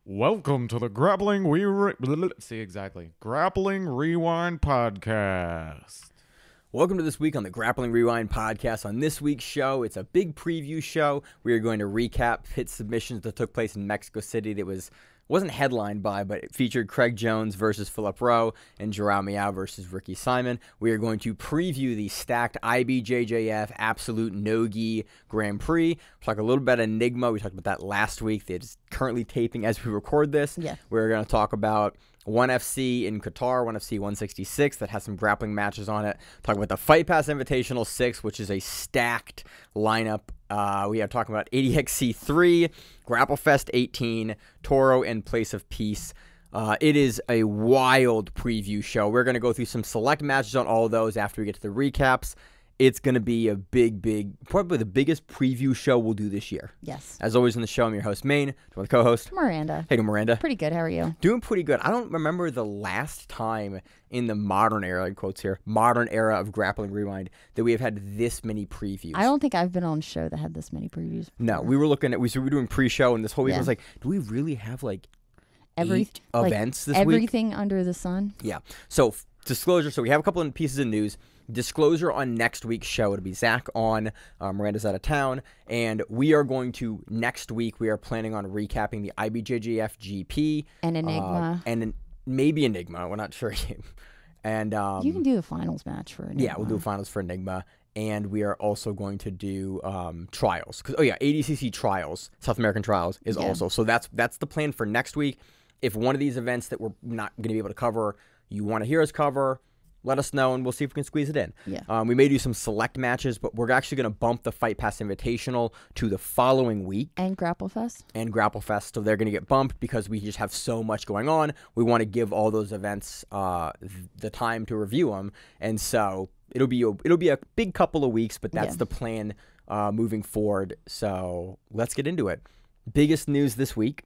Welcome to the Grappling Rewind podcast. Welcome to this week on the Grappling Rewind podcast. On this week's show, it's a big preview show. We are going to recap pit submissions that took place in Mexico City that wasn't headlined by, but it featured Craig Jones versus Phillip Rowe and Joao Miyao versus Ricky Simon. We are going to preview the stacked IBJJF Absolute No-Gi Grand Prix. We'll talk a little bit about Enigma. We talked about that last week. It's currently taping as we record this. Yeah. We're going to talk about 1FC in Qatar, 1FC 166 that has some grappling matches on it. Talking about the Fight Pass Invitational 6, which is a stacked lineup. We are talking about ADCC 3, Grapple Fest 18, Toro, and Place of Peace. It is a wild preview show. We're going to go through some select matches on all of those after we get to the recaps. It's going to be a big, probably the biggest preview show we'll do this year. Yes. As always on the show, I'm your host, Maine, with co-host Miranda. Hey, Miranda. Pretty good. How are you? Doing pretty good. I don't remember the last time in the modern era, in quotes here, modern era of Grappling Rewind, that we have had this many previews. I don't think I've been on a show that had this many previews before. No, we were doing pre-show, and this whole week I was like, do we really have like eight events this week? Everything under the sun? Yeah. So, disclosure. So, we have a couple of pieces of news. Disclosure on next week's show. It'll be Zach on. Miranda's out of town. And we are going to, next week, we are planning on recapping the IBJJF GP. And Enigma. Maybe Enigma. We're not sure yet. And you can do the finals match for Enigma. Yeah, we'll do finals for Enigma. And we are also going to do trials. ADCC trials, South American trials is also. So that's the plan for next week. If one of these events that we're not going to be able to cover, you want to hear us cover, let us know, and we'll see if we can squeeze it in. Yeah. We may do some select matches, but we're actually going to bump the Fight Pass Invitational to the following week. And Grapple Fest. So they're going to get bumped because we just have so much going on. We want to give all those events the time to review them. And so it'll be a big couple of weeks, but that's the plan moving forward. So let's get into it. Biggest news this week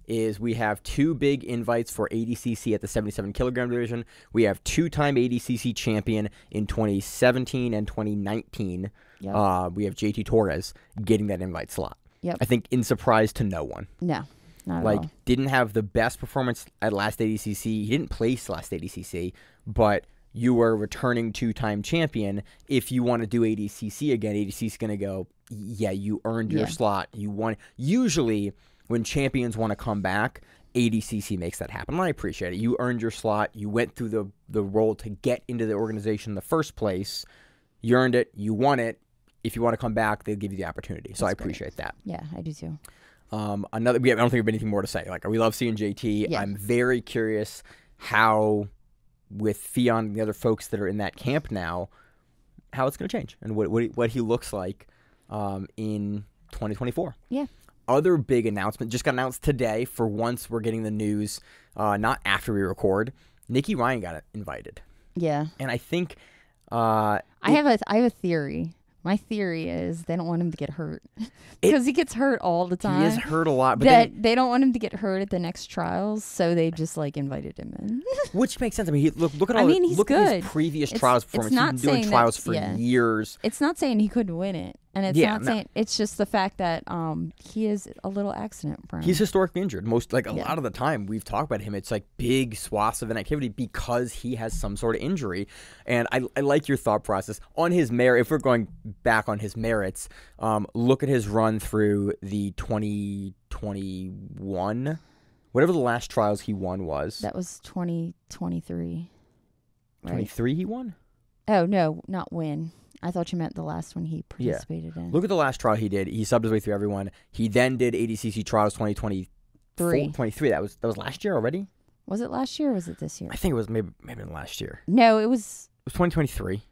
is we have two big invites for ADCC at the 77 kilogram division. We have two-time ADCC champion in 2017 and 2019. Yep. We have JT Torres getting that invite slot. Yep. I think in surprise to no one. No, not at all. Didn't have the best performance at last ADCC. He didn't place last ADCC, but you were returning two-time champion. If you want to do ADCC again, ADCC is going to go, yeah, you earned your slot. You won. Usually, when champions want to come back, ADCC makes that happen. And I appreciate it. You earned your slot. You went through the role to get into the organization in the first place. You earned it. You won it. If you want to come back, they'll give you the opportunity. So I appreciate that. Yeah, I do too. I don't think we have anything more to say. We love seeing JT. Yeah. I'm very curious how, with Fion and the other folks that are in that camp now, how it's going to change and what he looks like in 2024. Yeah. Other big announcement just got announced today. For once, we're getting the news not after we record. Nicky Ryan got invited. Yeah. And I think I have a theory. My theory is they don't want him to get hurt because he gets hurt all the time. He is hurt a lot, but they don't want him to get hurt at the next trials, so they just invited him in. Which makes sense. I mean, look at his previous trials performance. He's been doing trials for years. It's not saying he couldn't win it, and it's not saying it's just the fact that he is a little accident prone. He's historically injured. A lot of the time we've talked about him. It's big swaths of inactivity because he has some sort of injury. And I like your thought process on his merit. If we're going back on his merits, look at his run through the 2021, whatever the last trials he won was. That was 2023. 23 he won? Oh, no, not win. I thought you meant the last one he participated in. Look at the last trial he did. He subbed his way through everyone. He then did ADCC trials 2023. That was last year already? Was it last year or was it this year? I think it was maybe last year. No, it was 2023.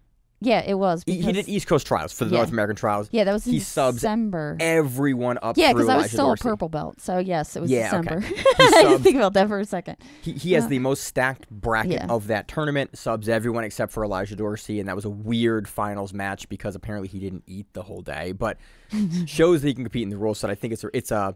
Yeah, it was. He did East Coast trials for the North American trials. Yeah, that was in December. December. Everyone up through because I was still a purple belt. So, yes, it was December. Okay. I didn't think about that for a second. He has the most stacked bracket of that tournament. Subs everyone except for Elijah Dorsey, and that was a weird finals match because apparently he didn't eat the whole day. But shows that he can compete in the rules set. I think it's a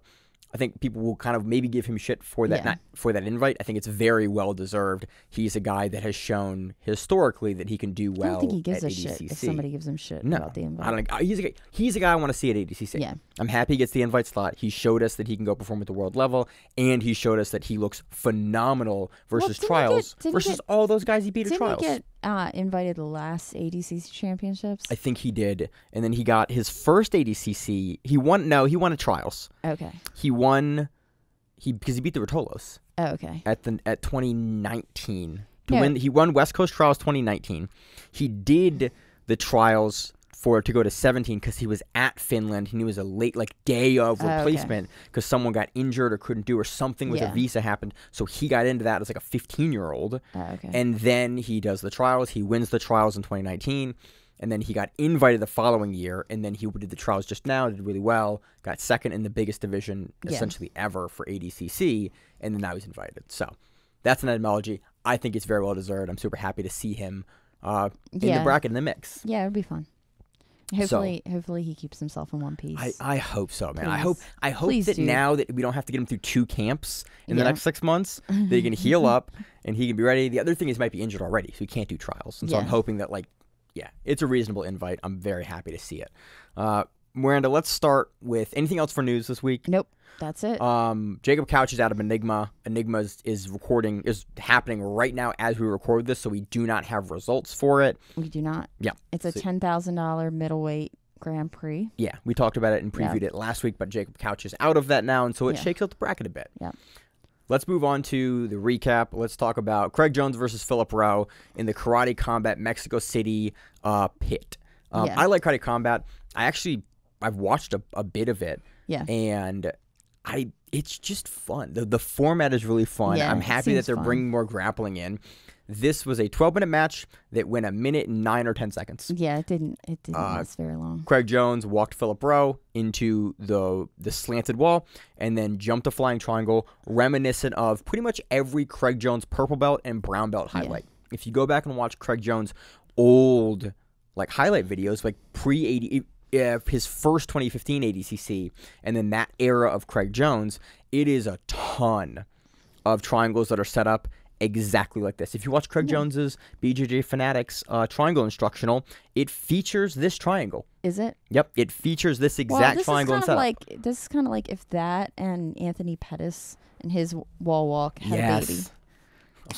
I think people will kind of maybe give him shit for that for that invite. I think it's very well deserved. He's a guy that has shown historically that he can do well. I don't think he gives at a ADCC. shit if somebody gives him shit about the invite. I don't think he's a guy I want to see at ADCC. Yeah. I'm happy he gets the invite slot. He showed us that he can go perform at the world level, and he showed us that he looks phenomenal versus trials versus all those guys he beat at trials. Didn't he get invited to last ADCC championships? I think he did, and then he got his first ADCC. He won at trials. Okay. He won. Because he beat the Ruotolos. Oh, okay. At 2019 to win. He won West Coast Trials 2019. He did the trials to go to 17 because he was at Finland and he was a late day of replacement because someone got injured or couldn't do or something with a visa happened. So he got into that as like a 15-year-old. Okay. And then he does the trials. He wins the trials in 2019. And then he got invited the following year, and then he did the trials just now, did really well, got second in the biggest division essentially ever for ADCC, and then now he's invited. So that's an etymology. I think it's very well deserved. I'm super happy to see him in the bracket in the mix. Yeah, it'll be fun. Hopefully he keeps himself in one piece. I hope so, man. Please. I hope that now that we don't have to get him through 2 camps in the next 6 months, that he can heal up and he can be ready. The other thing is he might be injured already, so he can't do trials. And so I'm hoping that it's a reasonable invite. I'm very happy to see it. Miranda, let's start with anything else for news this week. Nope, that's it. Jacob Couch is out of Enigma. Enigma is happening right now as we record this, so we do not have results for it. We do not. Yeah. It's a $10,000 middleweight Grand Prix. Yeah, we talked about it and previewed it last week, but Jacob Couch is out of that now, and so it shakes out the bracket a bit. Yeah. Let's move on to the recap. Let's talk about Craig Jones versus Phillip Rowe in the Karate Combat Mexico City pit. I like Karate Combat. I've watched a bit of it. Yeah. And it's just fun. The format is really fun. Yeah, I'm happy that they're bringing more grappling in. This was a 12-minute match that went 1 minute and 9 or 10 seconds. Yeah, it didn't last very long. Craig Jones walked Phillip Rowe into the slanted wall and then jumped a flying triangle, reminiscent of pretty much every Craig Jones purple belt and brown belt highlight. If you go back and watch Craig Jones' old highlight videos, his first 2015 ADCC, and then that era of Craig Jones, it is a ton of triangles that are set up exactly like this. If you watch Craig Jones's BJJ Fanatics triangle instructional, it features this triangle. Is it? Yep, it features this exact triangle and setup. This is kind of like if that and Anthony Pettis and his wall walk had a baby.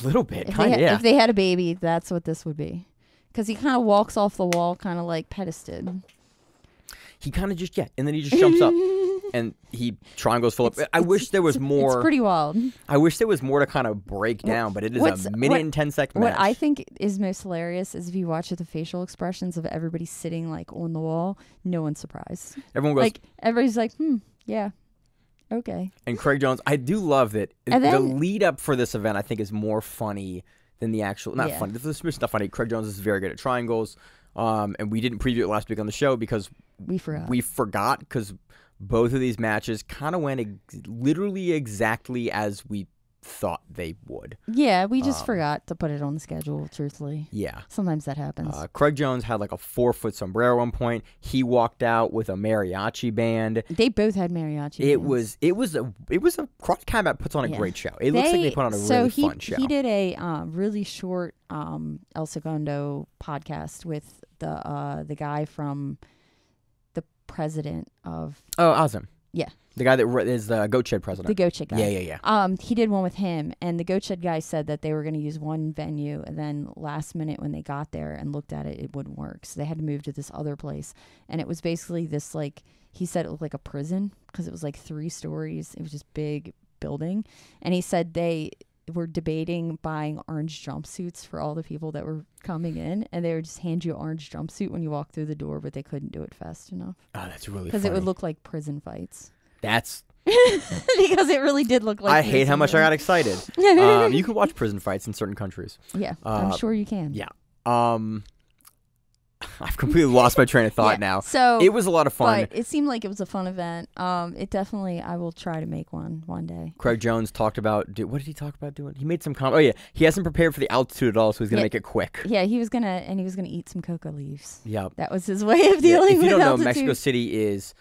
A little bit, If they had a baby, that's what this would be. Because he kind of walks off the wall, kind of like Pettis did. He kind of just, and then he just jumps up. And he triangles Phillip. I wish there was more. It's pretty wild. I wish there was more to kind of break down, but it is a minute and 10 second match. What I think is most hilarious is if you watch the facial expressions of everybody sitting on the wall, no one's surprised. Everyone goes. Everybody's like, yeah, okay. And Craig Jones, I do love that. The lead up for this event, I think, is more funny than the actual. Not funny. This is not funny. Craig Jones is very good at triangles. And we didn't preview it last week on the show because we forgot. We forgot because both of these matches kind of went literally exactly as we thought they would. Yeah, we just forgot to put it on the schedule, truthfully. Yeah. Sometimes that happens. Craig Jones had a 4-foot sombrero at one point. He walked out with a mariachi band. They both had mariachi bands. It was a Karate Combat puts on a great show. It looks like they put on a really fun show. He did a really short El Segundo podcast with the guy from the president of... Oh, awesome. Yeah. The guy that is the Goat Shed president. The Goat Shed guy. Yeah. He did one with him, and the Goat Shed guy said that they were going to use one venue, and then last minute when they got there and looked at it, it wouldn't work. So they had to move to this other place. And it was basically this, he said it looked like a prison because it was 3 stories. It was just big building. And he said they were debating buying orange jumpsuits for all the people that were coming in, and they would just hand you an orange jumpsuit when you walk through the door, but they couldn't do it fast enough. Oh, that's really funny. Because it would look like prison fights. That's... because it really did look like... I hate how much I got excited. You can watch prison fights in certain countries. Yeah, I'm sure you can. Yeah. I've completely lost my train of thought now. So it was a lot of fun. But it seemed like it was a fun event. It definitely, I will try to make one day. Craig Jones talked about, what did he talk about doing? He made some comment. Oh yeah, he hasn't prepared for the altitude at all, so he's gonna make it quick. Yeah, he was gonna eat some coca leaves. Yeah, that was his way of dealing with altitude. If you don't know, Mexico City is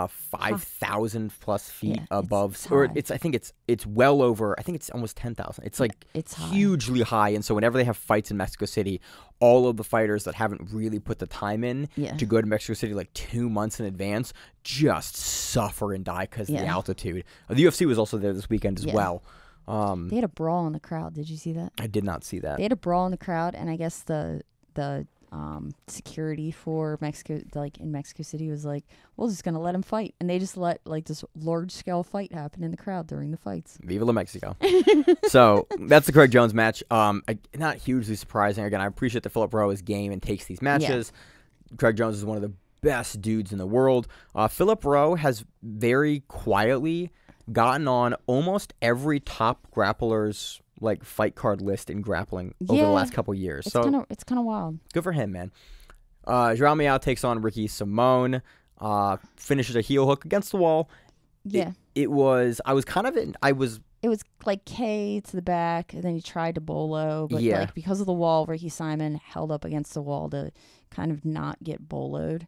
5,000 plus feet Yeah, above, it's I think it's well over. I think it's almost 10,000. It's like it's hugely high. And so whenever they have fights in Mexico City, all of the fighters that haven't really put the time in to go to Mexico City like 2 months in advance just suffer and die because of the altitude. The UFC was also there this weekend as well. They had a brawl in the crowd. Did you see that? I did not see that. They had a brawl in the crowd, and I guess the security for Mexico, like in Mexico City, was like, "We're just gonna let him fight," and they just let like this large scale fight happen in the crowd during the fights. Viva la Mexico! So that's the Craig Jones match. Not hugely surprising. Again, I appreciate that Phillip Rowe is game and takes these matches. Craig Jones is one of the best dudes in the world. Phillip Rowe has very quietly gotten on almost every top grappler's like fight card list in grappling over the last couple years. It's kind of wild. Good for him, man. Joao Miyao takes on Ricky Simón, finishes a heel hook against the wall. Yeah. It was like K to the back, and then he tried to bolo, but like because of the wall, Ricky Simón held up against the wall to kind of not get boloed.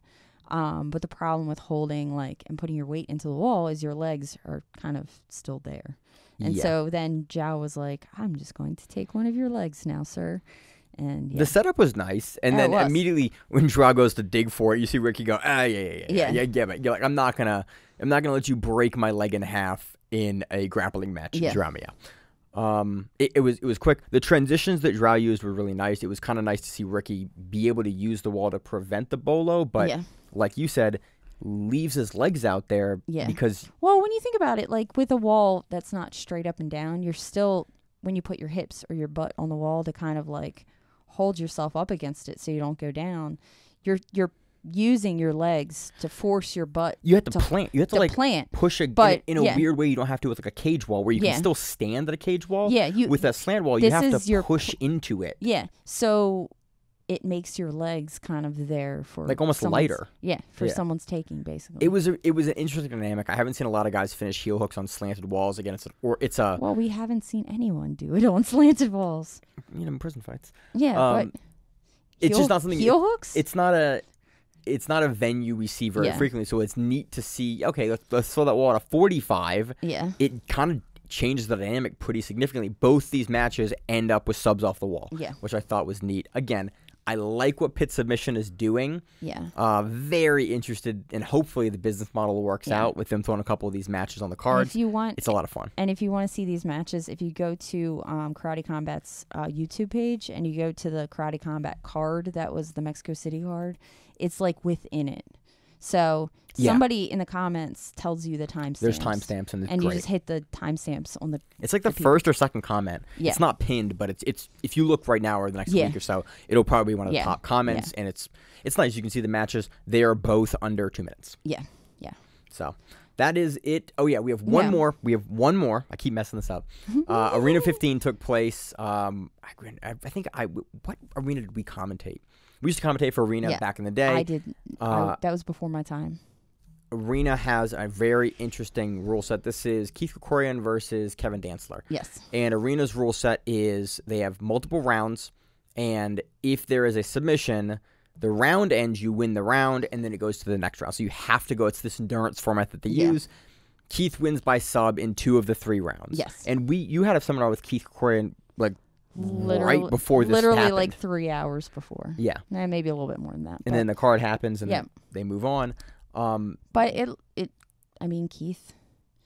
But the problem with holding like and putting your weight into the wall is your legs are kind of still there. And so then Joao was like, "I'm just going to take one of your legs now, sir." And the setup was nice. And then immediately when Joao goes to dig for it, you see Ricky go, yeah, but you're like, I'm not gonna let you break my leg in half in a grappling match, Joao Miyao. It was quick. The transitions that Joao used were really nice. It was kind of nice to see Ricky be able to use the wall to prevent the bolo, but like you said, leaves his legs out there because... Well, when you think about it, like with a wall that's not straight up and down, you're still, when you put your hips or your butt on the wall to kind of like hold yourself up against it so you don't go down, you're using your legs to force your butt. You have to plant. You have to like plant. Push in a weird way. You don't have to with like a cage wall where you can still stand at a cage wall. Yeah, with a slant wall, you have to push into it. Yeah, so it makes your legs kind of there for like almost lighter. Yeah, for someone's taking basically. It was an interesting dynamic. I haven't seen a lot of guys finish heel hooks on slanted walls. Again, well, we haven't seen anyone do it on slanted walls. You know, in prison fights. Yeah, but it's just not something. Heel hooks. It's not a venue we see very frequently. So it's neat to see. Okay, let's throw that wall at a 45. Yeah, it kind of changes the dynamic pretty significantly. Both these matches end up with subs off the wall. Yeah, which I thought was neat. Again, I like what Pit Submission is doing. Yeah. Very interested, and hopefully the business model works out with them throwing a couple of these matches on the cards. It's a lot of fun. And if you want to see these matches, if you go to Karate Combat's YouTube page and you go to the Karate Combat card, that was the Mexico City card, it's like within it. So somebody in the comments tells you the timestamps. There's timestamps, and you just hit the timestamps on the. It's like the first or second comment. Yeah. It's not pinned, but it's if you look right now or the next week or so, it'll probably be one of the top comments, and it's nice. You can see the matches. They are both under 2 minutes. Yeah. So that is it. Oh yeah, we have one more. I keep messing this up. Arena 15 took place. I think what arena did we commentate? We used to commentate for Arena back in the day. I did. That was before my time. Arena has a very interesting rule set. This is Keith Krikorian versus Kevin Dantzler. Yes. And Arena's rule set is they have multiple rounds, and if there is a submission, the round ends, you win the round, and then it goes to the next round. So you have to go. It's this endurance format that they use. Keith wins by sub in 2 of the 3 rounds. Yes. And you had a seminar with Keith Krikorian like right before this happened. Like 3 hours before. Yeah. Maybe a little bit more than that. And then the card happens, and they move on. But I mean, Keith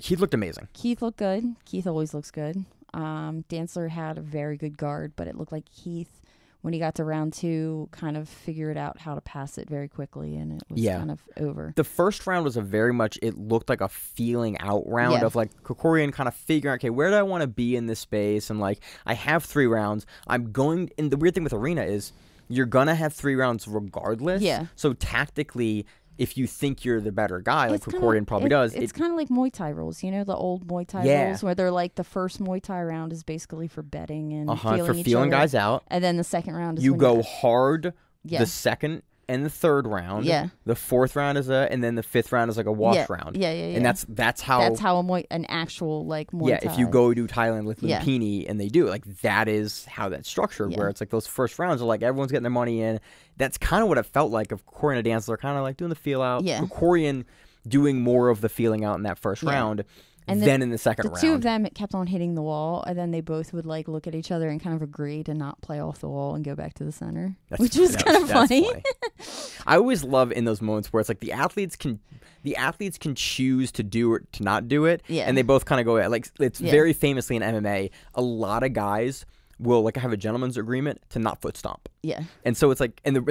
looked amazing. Keith looked good. Keith always looks good. Dantzler had a very good guard, but it looked like Keith, when he got to round 2, kind of figured out how to pass it very quickly, and it was kind of over. The first round was it looked like a feeling out round of like Krikorian kind of figuring, okay, where do I want to be in this space? And like, I have 3 rounds. And the weird thing with Arena is you're going to have 3 rounds regardless. Yeah. So tactically, if you think you're the better guy, like Krikorian probably does. It's kind of like Muay Thai rules, you know, the old Muay Thai rules where they're like the first Muay Thai round is basically for betting and feeling guys out. And then the second round is you go hard the second and the third round. Yeah. The 4th round and then the 5th round is like a wash round. Yeah. And that's how an actual like Muay Thai. if you go to Thailand with Lumpini and they do it, like that is how that's structured, where it's like those first rounds are like everyone's getting their money in. That's kind of what it felt like of Krikorian and Dantzler, kind of like doing the feel out. Yeah. Krikorian doing more of the feeling out in that first round. And then in the second round, the two of them kept on hitting the wall, and then they both would like look at each other and kind of agree to not play off the wall and go back to the center, which was kind of funny. I always love in those moments where it's like the athletes can choose to do or to not do it, and they both kind of go like it's very famously in MMA. A lot of guys will like have a gentleman's agreement to not foot stomp. Yeah. And so it's like, and the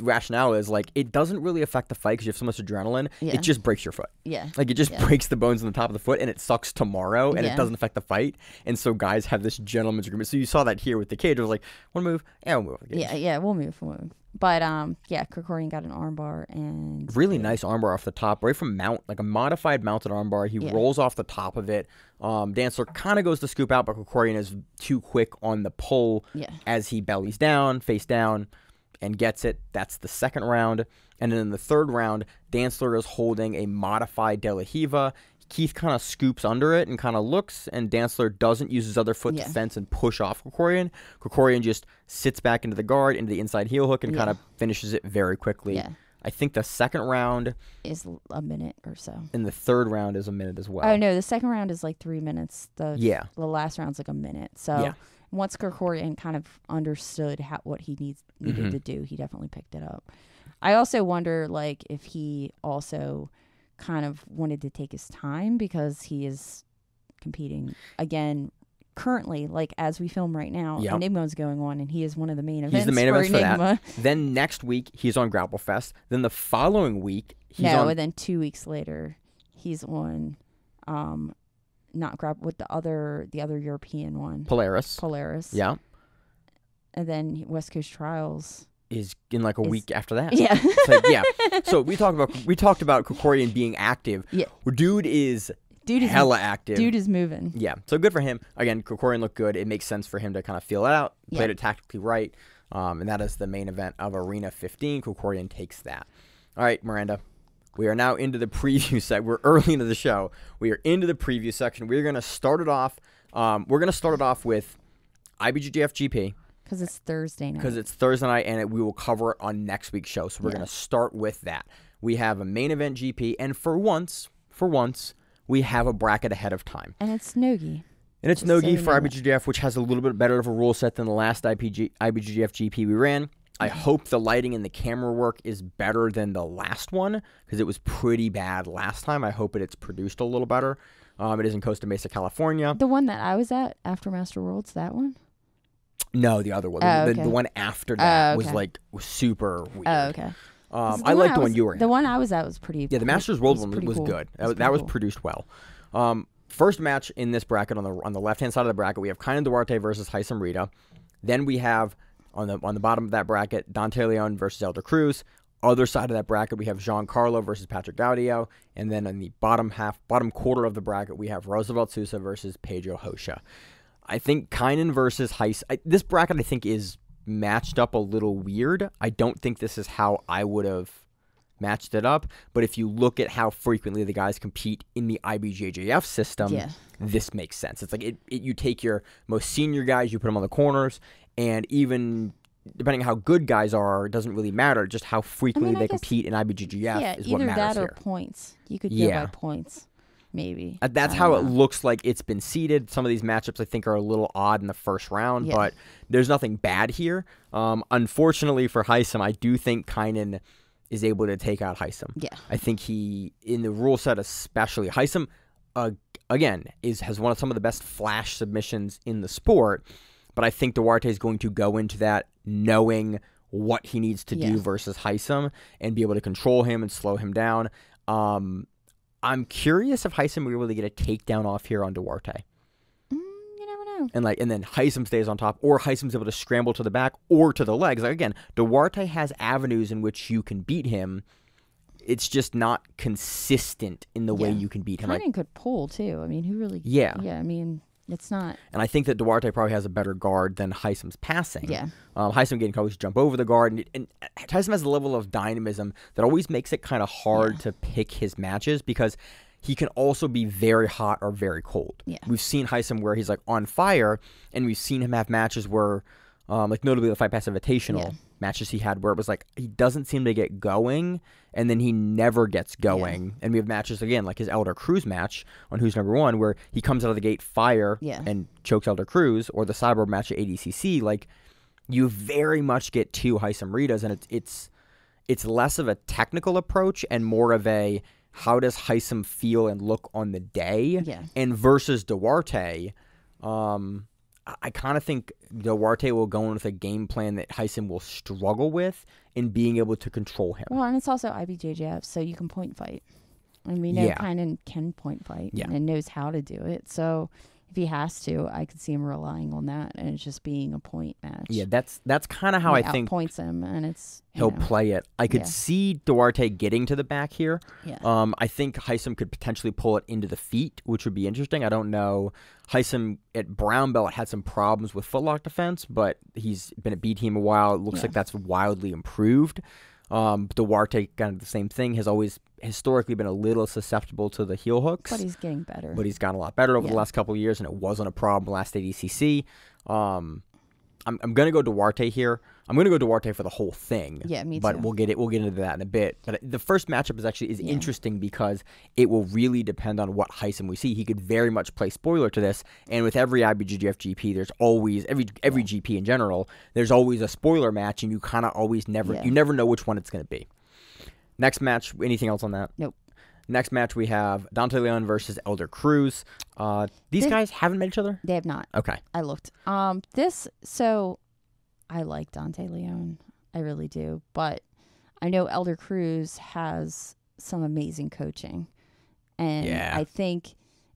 rationale is like, it doesn't really affect the fight because you have so much adrenaline. Yeah. It just breaks your foot. Yeah. Like it just breaks the bones on the top of the foot and it sucks tomorrow and it doesn't affect the fight. And so guys have this gentleman's agreement. So you saw that here with the cage. It was like, want to move? Yeah, we'll move. Yeah, we'll move. But yeah, Krikorian got an armbar and really nice armbar off the top, right from mount, like a modified mounted armbar. He rolls off the top of it. Dantzler kind of goes to scoop out, but Krikorian is too quick on the pull as he bellies down, face down, and gets it. That's the second round. And then in the third round, Dantzler is holding a modified De La Riva. Keith kind of scoops under it and kind of looks, and Dantzler doesn't use his other foot to fence and push off Krikorian. Krikorian just sits back into the guard, into the inside heel hook, and kind of finishes it very quickly. Yeah. I think the second round is a minute or so. And the third round is a minute as well. Oh, no, the second round is like 3 minutes. The last round's like a minute. So once Krikorian kind of understood what he needed to do, he definitely picked it up. I also wonder, like, if he also kind of wanted to take his time because he is competing again currently, like as we film right now. Enigma's going on and he is one of the main events. He's the main event for that. Then next week he's on Grapple Fest. Then the following week and then 2 weeks later he's on not Grapple with the other European one, Polaris. Yeah. And then West Coast Trials is in like a week after that. Yeah. So we talked about Krikorian being active. Yeah. Dude is hella active. Dude is moving. Yeah. So good for him. Again, Krikorian looked good. It makes sense for him to kind of feel it out, played it tactically right. And that is the main event of Arena 15. Krikorian takes that. All right, Miranda. We are now into the preview section. We're early into the show. We are into the preview section. We're going to start it off. With IBJJF GP. Because it's Thursday night. And we will cover it on next week's show. So we're going to start with that. We have a main event GP, and for once, we have a bracket ahead of time. And it's Nogi. And it's Nogi for IBJJF, which has a little bit better of a rule set than the last IBJJF GP we ran. I hope the lighting and the camera work is better than the last one, because it was pretty bad last time. I hope it's produced a little better. It is in Costa Mesa, California. The one that I was at after Master Worlds, that one? No, the other one. The one after that was super weird. Oh, okay. I like the one you were in. The one I was at was pretty. Yeah, the Masters World one was good. That was produced well. First match in this bracket on the left hand side of the bracket, we have Kaynan Duarte versus Haisam Rida. Then we have on the bottom of that bracket Dante Leon versus Elder Cruz. Other side of that bracket, we have Giancarlo versus Patrick Gaudio. And then in the bottom quarter of the bracket, we have Roosevelt Souza versus Pedro Rocha. I think Kaynan versus Haisam. This bracket, I think, is matched up a little weird. I don't think this is how I would have matched it up. But if you look at how frequently the guys compete in the IBJJF system, this makes sense. It's like you take your most senior guys, you put them on the corners, and even depending on how good guys are, it doesn't really matter. Just how frequently they compete in IBJJF is what matters here. Either that or points. You could go by points. Maybe. That's how it looks like it's been seeded. Some of these matchups I think are a little odd in the first round, but there's nothing bad here. Unfortunately for Haisam, I do think Kaynan is able to take out Haisam. Yeah. I think he, in the rule set especially, Haisam, again, has one of some of the best flash submissions in the sport, but I think Duarte is going to go into that knowing what he needs to do versus Haisam and be able to control him and slow him down. I'm curious if Haisam will be able to get a takedown off here on Duarte. You never know. And then Haisam stays on top, or Haisam's able to scramble to the back or to the legs. Like, again, Duarte has avenues in which you can beat him. It's just not consistent in the way you can beat him. Kaynan could pull too. I mean, who really? Yeah. I mean, it's not. And I think that Duarte probably has a better guard than Haisam's passing. Yeah. Haisam can always jump over the guard. And Haisam has a level of dynamism that always makes it kind of hard to pick his matches because he can also be very hot or very cold. Yeah. We've seen Haisam where he's like on fire, and we've seen him have matches where, like notably the Fight Pass Invitational, matches he had where it was like he doesn't seem to get going, and then he never gets going. Yeah. And we have matches, again, like his Elder Cruz match on Who's Number One, where he comes out of the gate fire and chokes Elder Cruz, or the Cyborg match at ADCC. Like, you very much get two Haisam Ridas, and it's less of a technical approach and more of a how does Haisam feel and look on the day. Yeah. And versus Duarte, I kind of think Duarte will go in with a game plan that Haisam will struggle with in being able to control him. Well, and it's also IBJJF, so you can point fight. And we know Kaynan can point fight and knows how to do it. So if he has to, I could see him relying on that, and it's just being a point match. Yeah, that's kind of how I think points him, and it's he'll play it. I could see Duarte getting to the back here. Yeah. I think Haisam could potentially pull it into the feet, which would be interesting. I don't know. Haisam at brown belt had some problems with footlock defense, but he's been at B team a while. It looks like that's wildly improved. Duarte, kind of the same thing, has always historically been a little susceptible to the heel hooks. But he's getting better. But he's gotten a lot better over the last couple of years, and it wasn't a problem last ADCC. I'm going to go Duarte here. I'm going to go Duarte for the whole thing. Yeah, me too. But we'll get into that in a bit. But the first matchup is interesting because it will really depend on what Haisam we see. He could very much play spoiler to this, and with every IBJJF GP, there's always every GP in general, there's always a spoiler match, and you kind of always never know which one it's going to be. Next match, anything else on that? Nope. Next match, we have Dante Leon versus Elder Cruz. These guys haven't met each other? They have not. Okay. I looked. I like Dante Leon. I really do. But I know Elder Cruz has some amazing coaching. And I think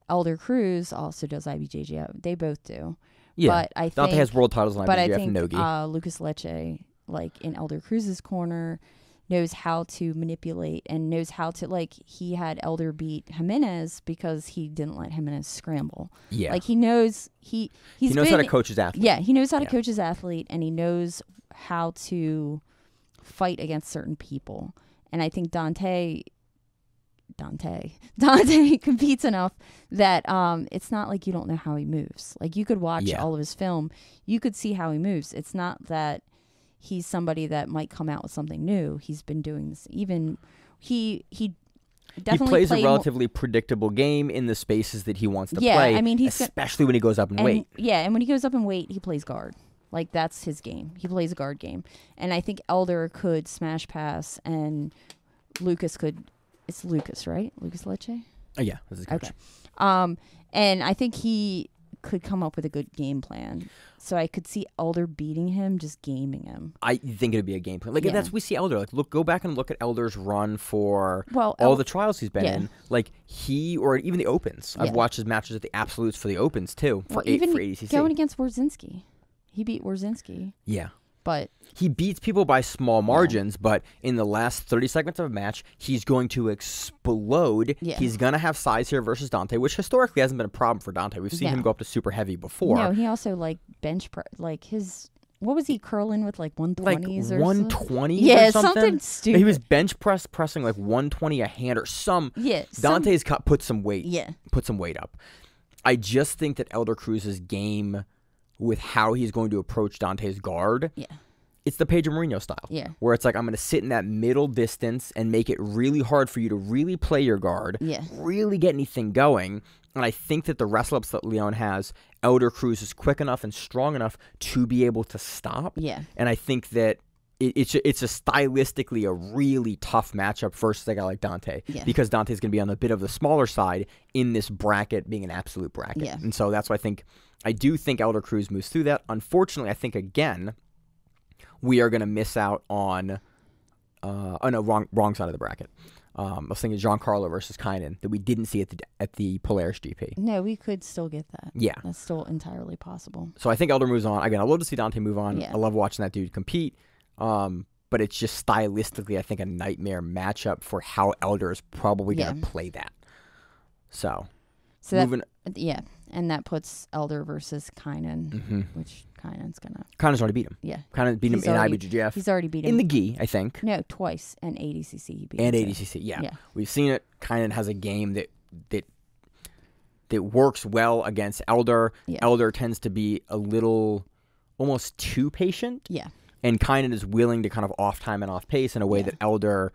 Elder Cruz also does IBJJF. They both do. Yeah. But I think Dante has world titles in IBJJF and Nogi. Lucas Leche, like in Elder Cruz's corner, knows how to manipulate and knows how to, like, he had Elder beat Jimenez because he didn't let Jimenez scramble. Yeah. Like, he knows he knows how to coach his athlete. Yeah, he knows how to coach his athlete, and he knows how to fight against certain people. And I think Dante competes enough that it's not like you don't know how he moves. Like, you could watch all of his film, you could see how he moves. It's not that he's somebody that might come out with something new. He's been doing this. Even he definitely plays a relatively predictable game in the spaces that he wants to play. I mean, especially when he goes up in weight. Yeah, and when he goes up in weight, he plays guard. Like, that's his game. He plays a guard game. And I think Elder could smash pass, and Lucas could. It's Lucas, right? Lucas Leche? Oh, yeah, that's his coach. Okay. And I think he could come up with a good game plan. So I could see Elder beating him, just gaming him. I think it'd be a game plan. Like, we see Elder. Like, go back and look at Elder's run for all the trials he's been in. Like, or even the Opens. I've watched his matches at the Absolutes for the Opens, too, for ADCC. Going against Wardzinski. He beat Wardzinski. Yeah. But he beats people by small margins, but in the last 30 seconds of a match, he's going to explode. Yeah. He's going to have size here versus Dante, which historically hasn't been a problem for Dante. We've seen him go up to super heavy before. No, he also, like, bench press, like, his, what was he curling with, like, 120s or 120 yeah, or something stupid. He was bench pressing like 120 a hand or some. Yeah. Dante's put some weight. Yeah. Put some weight up. I just think that Elder Cruz's game with how he's going to approach Dante's guard. Yeah. It's the Pedro Mourinho style. Yeah. Where it's like, I'm going to sit in that middle distance and make it really hard for you to really play your guard. Yeah. Really get anything going. And I think that the wrestle-ups that Leon has, Elder Cruz is quick enough and strong enough to be able to stop. Yeah. And I think that it's a stylistically a really tough matchup versus a guy like Dante. Yeah. Because Dante's going to be on a bit of the smaller side in this bracket, being an absolute bracket. Yeah. And so that's why I do think Elder Cruz moves through that. Unfortunately, I think, again, we are going to miss out on wrong side of the bracket. I was thinking Giancarlo versus Kaynan that we didn't see at the Polaris GP. No, we could still get that. Yeah. That's still entirely possible. So I think Elder moves on. Again, I love to see Dante move on. Yeah. I love watching that dude compete. But it's just stylistically, I think, a nightmare matchup for how Elder is probably going to play that. So moving. And that puts Elder versus Kaynan, which Kainan's already beat him. Yeah. Kaynan beat him in IBJJF. He's already beat him. In the GI, I think. No, twice. And ADCC he beat him. And ADCC, yeah. We've seen it. Kaynan has a game that works well against Elder. Yeah. Elder tends to be a little almost too patient. Yeah. and Kainan is willing to kind of off time and off pace in a way that Elder,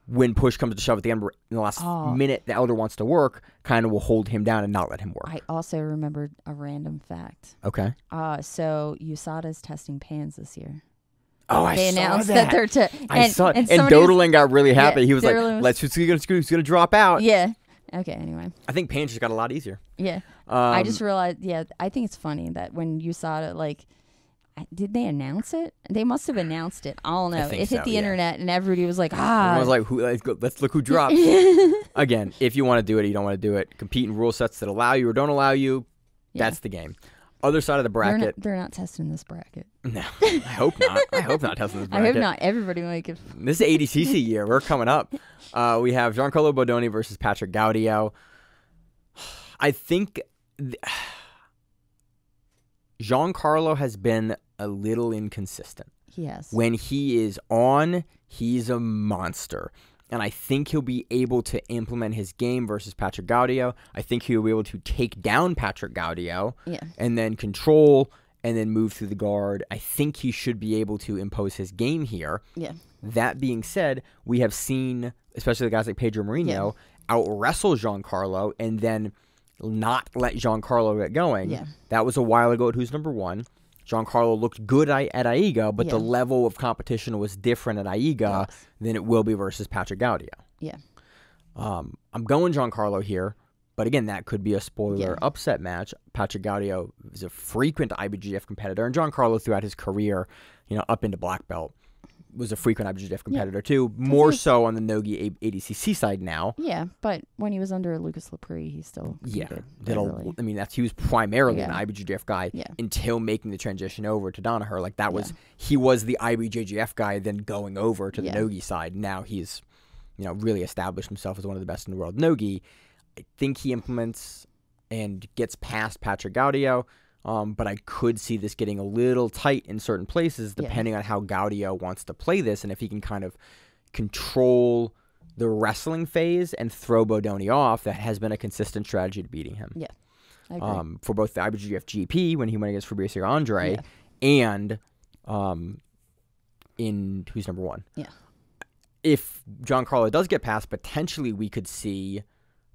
when push comes to shove at the end, in the last minute, the Elder wants to work, Kainan will hold him down and not let him work. I also remembered a random fact. Okay. So USADA's testing pans this year. Oh, they I saw announced that. they're I saw it. And Dodelin got really happy. He was like, who's going to drop out? Yeah. Okay, anyway. I think Pan just got a lot easier. Yeah. I just realized, I think it's funny that when USADA, like, did they announce it? They must have announced it. I don't know. It hit the internet and everybody was like, Everyone was like, let's look who drops. Again, if you want to do it or you don't want to do it, compete in rule sets that allow you or don't allow you, that's the game. Other side of the bracket. They're not testing this bracket. No, I hope not. I hope not testing this bracket. I hope not. Everybody might get. This is ADCC year. We're coming up. We have Giancarlo Bodoni versus Patrick Gaudio. I think Giancarlo has been a little inconsistent. He has. When he is on, he's a monster. And I think he'll be able to implement his game versus Patrick Gaudio. I think he'll be able to take down Patrick Gaudio and then control and then move through the guard. I think he should be able to impose his game here. Yeah. That being said, we have seen, especially the guys like Pedro Mourinho, out-wrestle Giancarlo and then not let Giancarlo get going. Yeah. That was a while ago at Who's Number One. Giancarlo looked good at Aiga, but the level of competition was different at Aiga than it will be versus Patrick Gaudio. Yeah. I'm going Giancarlo here, but again, that could be a spoiler upset match. Patrick Gaudio is a frequent IBJJF competitor, and Giancarlo throughout his career, up into black belt, was a frequent IBJJF competitor too, more so on the Nogi ADCC side now. Yeah, but when he was under Lucas Lepre, he still he was primarily an IBJJF guy until making the transition over to Danaher. Like that was he was the IBJJF guy, then going over to the Nogi side. Now he's really established himself as one of the best in the world. Nogi, I think he implements and gets past Patrick Gaudio. But I could see this getting a little tight in certain places depending on how Gaudio wants to play this and if he can kind of control the wrestling phase and throw Bodoni off. That has been a consistent strategy to beating him. Yeah, I agree. For both the IBJJF GP when he went against Fabricio Andre and in Who's Number One. Yeah. If Giancarlo does get past, potentially we could see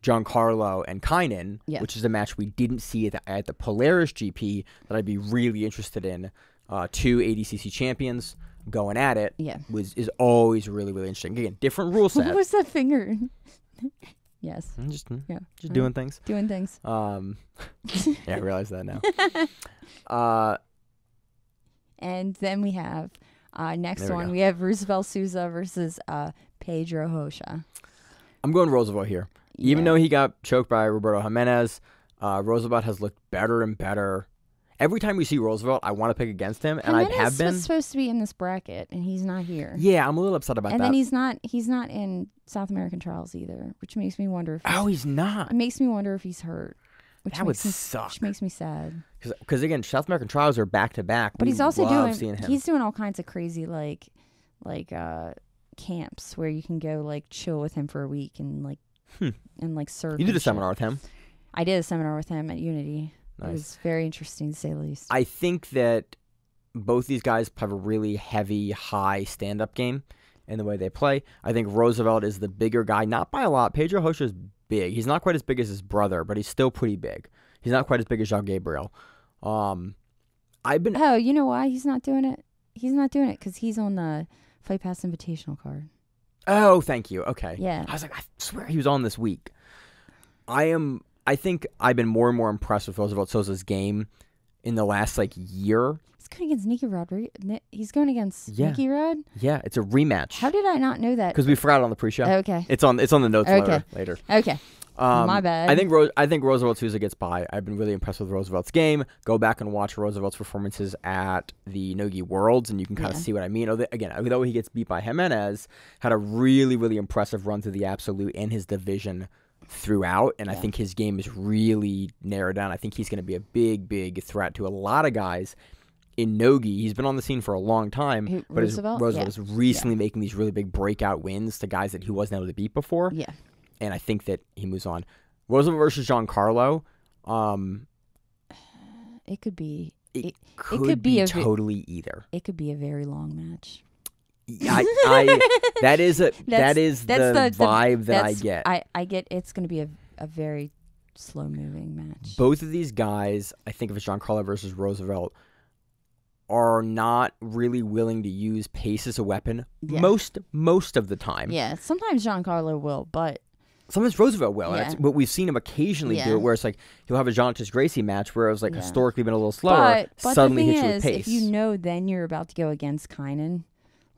Giancarlo and Kainan, which is a match we didn't see at the Polaris GP that I'd be really interested in. Two ADCC champions going at it is always really, really interesting. Again, different rule set. What was that finger? Yes. Just doing things. Doing things. I realize that now. And then we have next one. We have Roosevelt Souza versus Pedro Rocha. I'm going Roosevelt here. Even though he got choked by Roberto Jimenez, Roosevelt has looked better and better. Every time we see Roosevelt, I want to pick against him, and I have been. Was supposed to be in this bracket, and he's not here. Yeah, I'm a little upset about that. And then he's not in South American trials either, which makes me wonder if he's not. It makes me wonder if he's hurt. That would suck. Which makes me sad. Because again, South American trials are back to back. But he's also doing all kinds of crazy like camps where you can go like chill with him for a week and surf. You did a seminar with him. I did a seminar with him at Unity. Nice. It was very interesting to say the least. I think that both these guys have a really heavy, high stand-up game in the way they play. I think Roosevelt is the bigger guy, not by a lot. Pedro Rocha is big. He's not quite as big as his brother, but he's still pretty big. He's not quite as big as Joao Gabriel. Oh, you know why he's not doing it? He's not doing it because he's on the Fight Pass Invitational card. Oh, thank you. Okay. Yeah. I was like, I swear he was on this week. I think I've been more and more impressed with Roosevelt Souza's game in the last year. He's going against Nicky Rod. He's going against Nicky Rod? Yeah, it's a rematch. How did I not know that? Because we forgot it on the pre-show. Okay. It's on the notes later. Okay. My bad. I think Roosevelt Souza gets by. I've been really impressed with Roosevelt's game. Go back and watch Roosevelt's performances at the Nogi Worlds, and you can kind of see what I mean. Again, although he gets beat by Jimenez, had a really, really impressive run through the Absolute and his division throughout, and I think his game is really narrowed down. I think he's going to be a big, big threat to a lot of guys in Nogi. He's been on the scene for a long time, but Roosevelt is recently making these really big breakout wins to guys that he wasn't able to beat before. Yeah. And I think that he moves on. Roosevelt versus Giancarlo. It could be It could be totally either. It could be a very long match. That is the vibe that I get. I get it's going to be a very slow-moving match. Both of these guys, I think if it's Giancarlo versus Roosevelt, are not really willing to use pace as a weapon most of the time. Yeah, sometimes Giancarlo will, but sometimes Roosevelt will. Yeah. But we've seen him occasionally do it, where it's like he'll have a Jonathan Gracie match where it was like historically been a little slower. But suddenly the thing hits you with pace. If you know then you're about to go against Kaynan,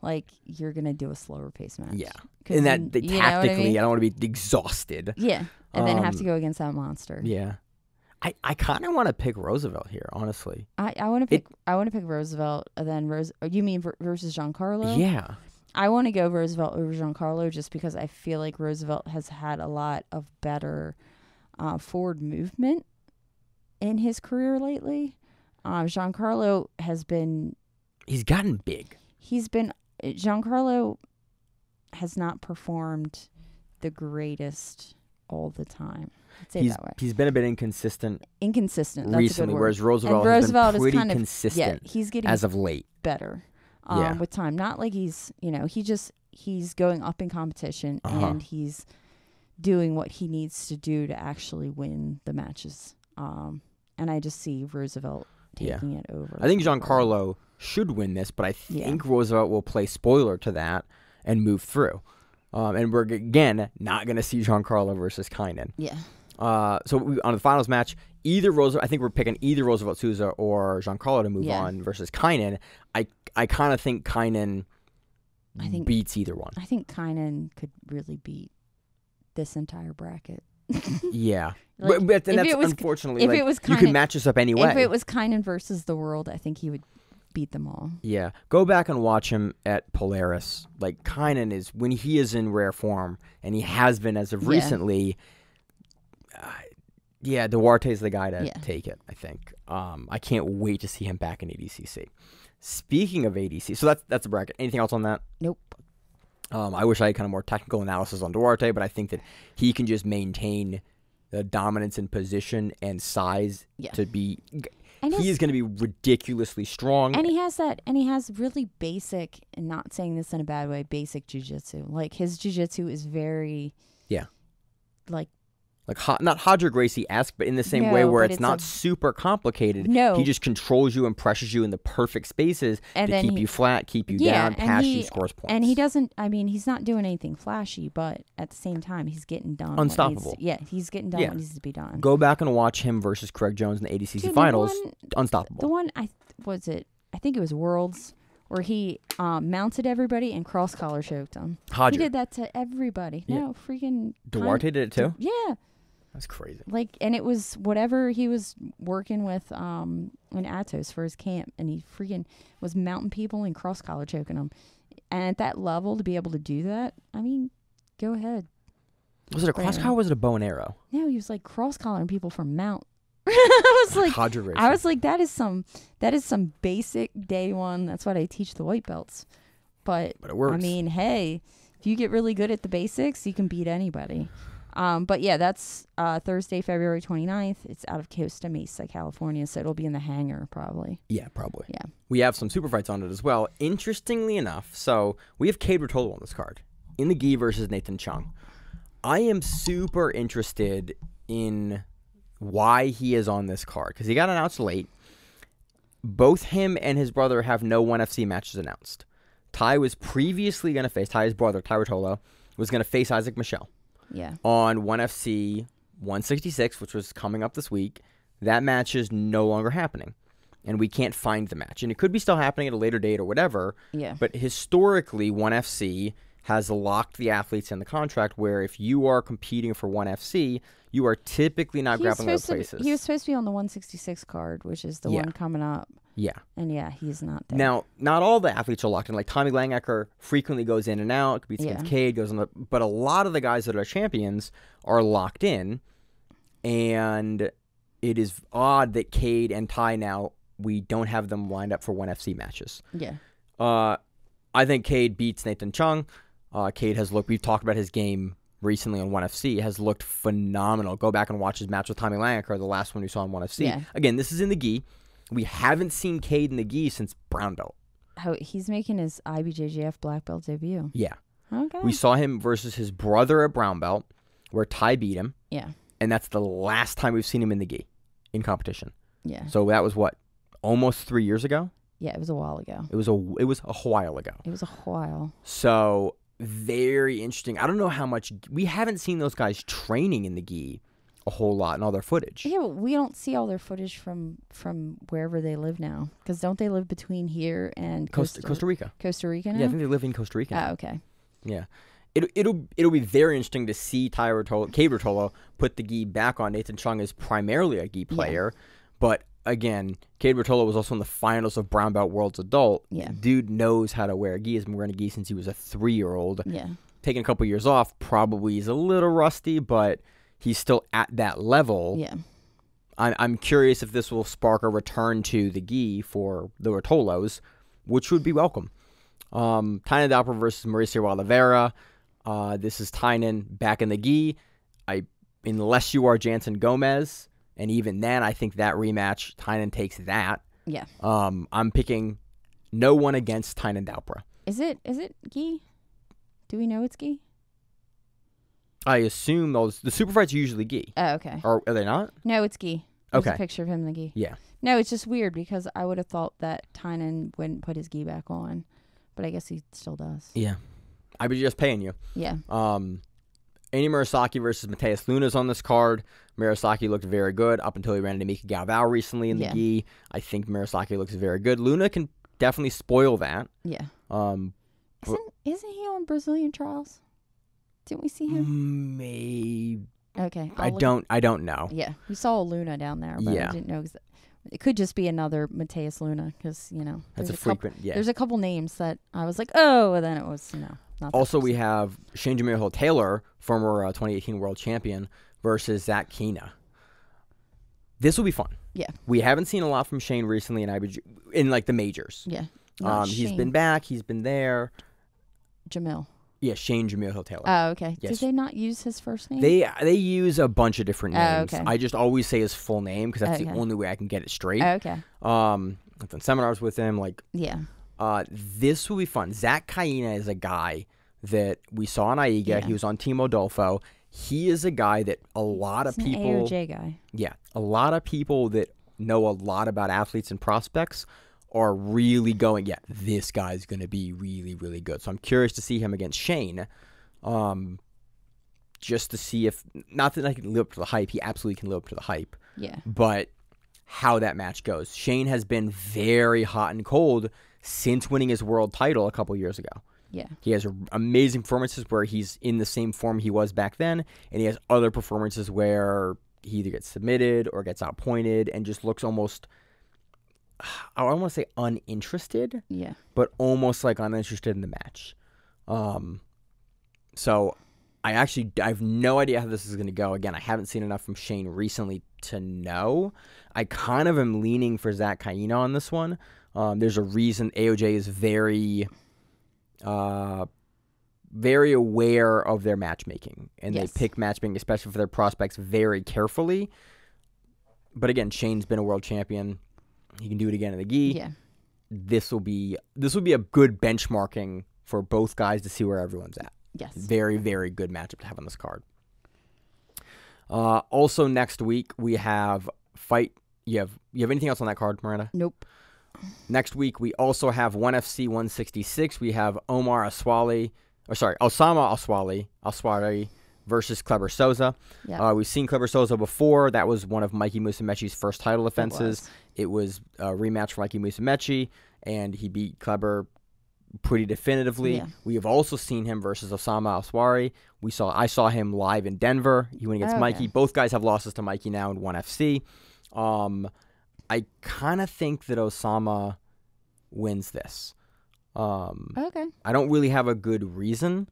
like you're gonna do a slower pace match. Yeah, and that tactically, I don't want to be exhausted. Yeah, and then have to go against that monster. Yeah. I kind of want to pick Roosevelt here, honestly. I want to pick Roosevelt, and then you mean versus Giancarlo? Yeah. I want to go Roosevelt over Giancarlo just because I feel like Roosevelt has had a lot of better forward movement in his career lately. Giancarlo has been... He's gotten big. Giancarlo has not performed the greatest all the time. I'd say that way. He's been a bit inconsistent. Inconsistent. Recently, whereas Roosevelt has been pretty consistent he's getting as of late. Better with time. Not like he's going up in competition and he's doing what he needs to do to actually win the matches. And I just see Roosevelt taking it over. I think Giancarlo should win this, but I think Roosevelt will play spoiler to that and move through. And we're, again, not going to see Giancarlo versus Kaynan. Yeah. So on the finals match, I think we're picking either Roosevelt Souza or Giancarlo to move on versus Kaynan. I kind of think Kaynan beats either one. I think Kaynan could really beat this entire bracket. Yeah. Like, but then that's unfortunately, if it was Kaynan, you can match us up anyway. If it was Kaynan versus the world, I think he would beat them all. Yeah. Go back and watch him at Polaris. Like, Kaynan is, when he is in rare form, and he has been as of recently... Duarte's the guy to take it, I think. I can't wait to see him back in ADCC. Speaking of ADCC, so that's a bracket. Anything else on that? Nope. I wish I had kind of more technical analysis on Duarte, but I think that he can just maintain the dominance in position and size to be... he is going to be ridiculously strong. And he has really basic, and not saying this in a bad way, basic jiu-jitsu. Like, his jiu-jitsu is very... Yeah. Like not Hodger Gracie-esque, but in the same way where it's not super complicated. No. He just controls you and pressures you in the perfect spaces to keep you flat, keep you down, pass you, scores points. And he doesn't, he's not doing anything flashy, but at the same time, he's getting done. Unstoppable. He's getting done what needs to be done. Go back and watch him versus Craig Jones in the ADCC finals. Unstoppable. The one, I think it was Worlds, where he mounted everybody and cross-collar choked them. Hodger. He did that to everybody. Yeah. No, freaking... Duarte did it too? Yeah. That's crazy. Like, and it was whatever he was working with in Atos for his camp, and he freaking was mounting people and cross-collar choking them. And at that level, to be able to do that, go ahead. Was it a cross-collar or was it a bow and arrow? No, he was like cross-collaring people from mount. I was like, that is some basic day one. That's what I teach the white belts. But it works. Hey, if you get really good at the basics, you can beat anybody. But yeah, that's Thursday, February 29th. It's out of Costa Mesa, California, so it'll be in the hangar probably. Yeah, probably. Yeah. We have some super fights on it as well. Interestingly enough, so we have Kade Ruotolo on this card in the gi versus Nathan Chung. I am super interested in why he is on this card because he got announced late. Both him and his brother have no 1FC matches announced. Ty was previously going to face, Ty's brother, Ty Ruotolo, was going to face Isaac Michel. Yeah. On 1FC 166, which was coming up this week. That match is no longer happening. And we can't find the match. And it could be still happening at a later date or whatever. Yeah. But historically, 1FC has locked the athletes in the contract where if you are competing for 1FC, you are typically not grappling other places. He was supposed to be on the 166 card, which is the one coming up. Yeah. And he's not there. Now, not all the athletes are locked in. Like Tommy Langecker frequently goes in and out. Competes against Kade, goes on but a lot of the guys that are champions are locked in. And it is odd that Kade and Ty now, we don't have them lined up for 1FC matches. Yeah. I think Kade beats Nathan Chung. Kade has looked, we've talked about his game recently on 1FC, has looked phenomenal. Go back and watch his match with Tommy Langecker, the last one we saw on 1FC. Yeah. Again, this is in the gi. We haven't seen Cade in the gi since brown belt. How he's making his IBJJF black belt debut. Yeah. Okay. We saw him versus his brother at brown belt, where Ty beat him. Yeah. And that's the last time we've seen him in the gi in competition. Yeah. So that was what, almost 3 years ago? Yeah, it was a while ago. It was a while ago. It was a while. So very interesting. I don't know how much we haven't seen those guys training in the gi a whole lot in all their footage. Yeah, but we don't see all their footage from wherever they live now. Because don't they live between here and Costa Rica? Costa Rica now? Yeah, I think they live in Costa Rica. Oh, okay. Yeah. It'll be very interesting to see Kade Ruotolo put the gi back on. Nathan Chung is primarily a gi player, but again, Kade Ruotolo was also in the finals of Brown Belt World's Adult. Yeah. Dude knows how to wear a gi. He's been wearing a gi since he was a 3-year-old. Yeah. Taking a couple years off, probably he's a little rusty, but he's still at that level. Yeah. I'm curious if this will spark a return to the gi for the Ruotolos, which would be welcome. Tainan Dalpra versus Mauricio Oliveira. This is Tainan back in the gi. Unless you are Jansen Gomez, and even then, I think that rematch, Tainan takes that. Yeah. I'm picking no one against Tainan Dalpra. Is it gi? Do we know it's gi? I assume the super fights are usually gi. Oh, okay. Are they not? No, it's gi. There's Okay. a picture of him in the gi. Yeah. No, it's just weird because I would have thought that Tainan wouldn't put his gi back on, but I guess he still does. Yeah. I was just paying you. Yeah. Any Murasaki versus Mathias Luna is on this card. Murasaki looked very good up until he ran into Mika Galvao recently in the gi. I think Murasaki looks very good. Luna can definitely spoil that. Yeah. Isn't he on Brazilian trials? Didn't we see him? Maybe. Okay. I don't know. Yeah. We saw Luna down there, but I didn't know. It could just be another Mathias Luna because, That's a frequent, there's a couple names that I was like, oh, and then it was, not Also, we have Jamil Hill-Taylor, former 2018 world champion, versus Zach Kaina. This will be fun. Yeah. We haven't seen a lot from Shane recently in like the majors. Yeah. He's been back. He's been there. Jamil. Yeah, Jamil Hill-Taylor. Oh, okay. Yes. Did they not use his first name? They use a bunch of different names. Okay. I just always say his full name because that's the only way I can get it straight. Okay. I've done seminars with him. Yeah. This will be fun. Zach Kaina is a guy that we saw in Aiga. Yeah. He was on Team Odolfo. He is a guy that a lot of He's people... an AOJ guy. Yeah. A lot of people that know a lot about athletes and prospects are really going, yeah, this guy's going to be really, really good. So I'm curious to see him against Shane. Just to see if... Not that I can live up to the hype. He absolutely can live up to the hype. Yeah. But how that match goes. Shane has been very hot and cold since winning his world title a couple years ago. Yeah. He has amazing performances where he's in the same form he was back then, and he has other performances where he either gets submitted or gets outpointed and just looks almost, I don't want to say uninterested, but almost like uninterested in the match. So I have no idea how this is going to go. Again, I haven't seen enough from Shane recently to know. I kind of am leaning for Zach Kaina on this one. There's a reason AOJ is very aware of their matchmaking, and they pick matchmaking, especially for their prospects, very carefully. But again, Shane's been a world champion. He can do it again in the gi. Yeah. This will be a good benchmarking for both guys to see where everyone's at. Yes. Very, very good matchup to have on this card. Also next week we have fight. You have anything else on that card, Miranda? Nope. Next week we also have 1FC 166. We have Osama Aswari versus Kleber Souza. Yeah. We've seen Kleber Souza before. That was one of Mikey Musumeci's first title defenses. It was a rematch for Mikey Musumeci, and he beat Kleber pretty definitively. Yeah. We have also seen him versus Osama Aswari. I saw him live in Denver. He went against Mikey. Both guys have losses to Mikey now in 1FC. I kind of think that Osama wins this. Okay. I don't really have a good reason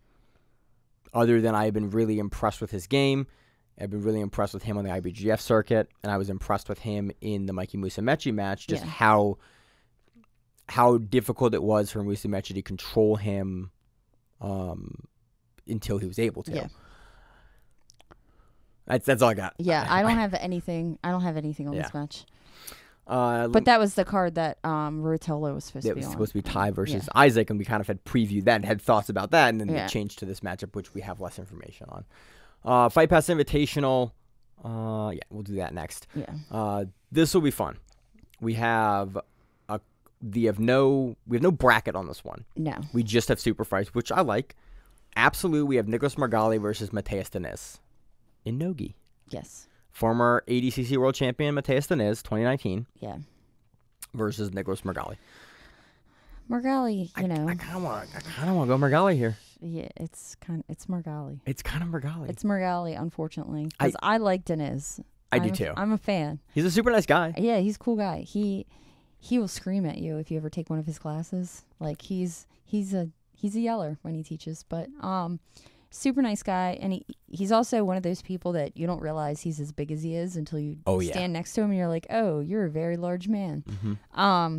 other than I've been really impressed with his game. I've been really impressed with him on the IBJJF circuit, and I was impressed with him in the Mikey Musumeci match, just how difficult it was for Musumeci to control him until he was able to. Yeah. That's all I got. Yeah, I don't have anything on this match. But that was the card that Ruotolo was supposed to be on. It was supposed to be Ty versus Isaac, and we kind of had previewed that and had thoughts about that, and then it changed to this matchup, which we have less information on. Fight Pass Invitational. We'll do that next. Yeah. This will be fun. We have no bracket on this one. No. We just have super fights, which I like. Absolute. We have Nicholas Margali versus Mathias Diniz in Nogi. Yes. Former ADCC World Champion Mathias Diniz, 2019. Yeah. Versus Nicholas Margali. Margali, I kind of want to go Margali here. Yeah, it's Margali. It's kind of Margali. It's Margali, unfortunately, because I like Diniz. I do too. I'm a fan. He's a super nice guy. Yeah, he's a cool guy. He will scream at you if you ever take one of his classes. Like he's a yeller when he teaches, but super nice guy, and he's also one of those people that you don't realize he's as big as he is until you stand next to him and you're like, oh, you're a very large man. Mm-hmm.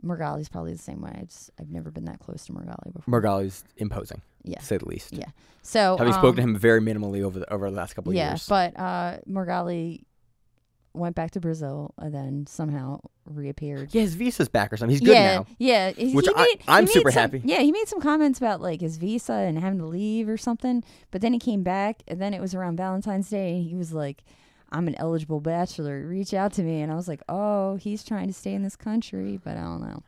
Margali's probably the same way. I've never been that close to Margali before. Margali's imposing, to say the least. Yeah. So having spoken to him very minimally over the last couple of years. Yeah, but Margali went back to Brazil and then somehow reappeared. Yeah, his visa's back or something. He's good now. Yeah, which I'm super happy. Yeah, he made some comments about like his visa and having to leave or something. But then he came back, and then it was around Valentine's Day, and he was like, "I'm an eligible bachelor. Reach out to me." And I was like, "Oh, he's trying to stay in this country," but I don't know.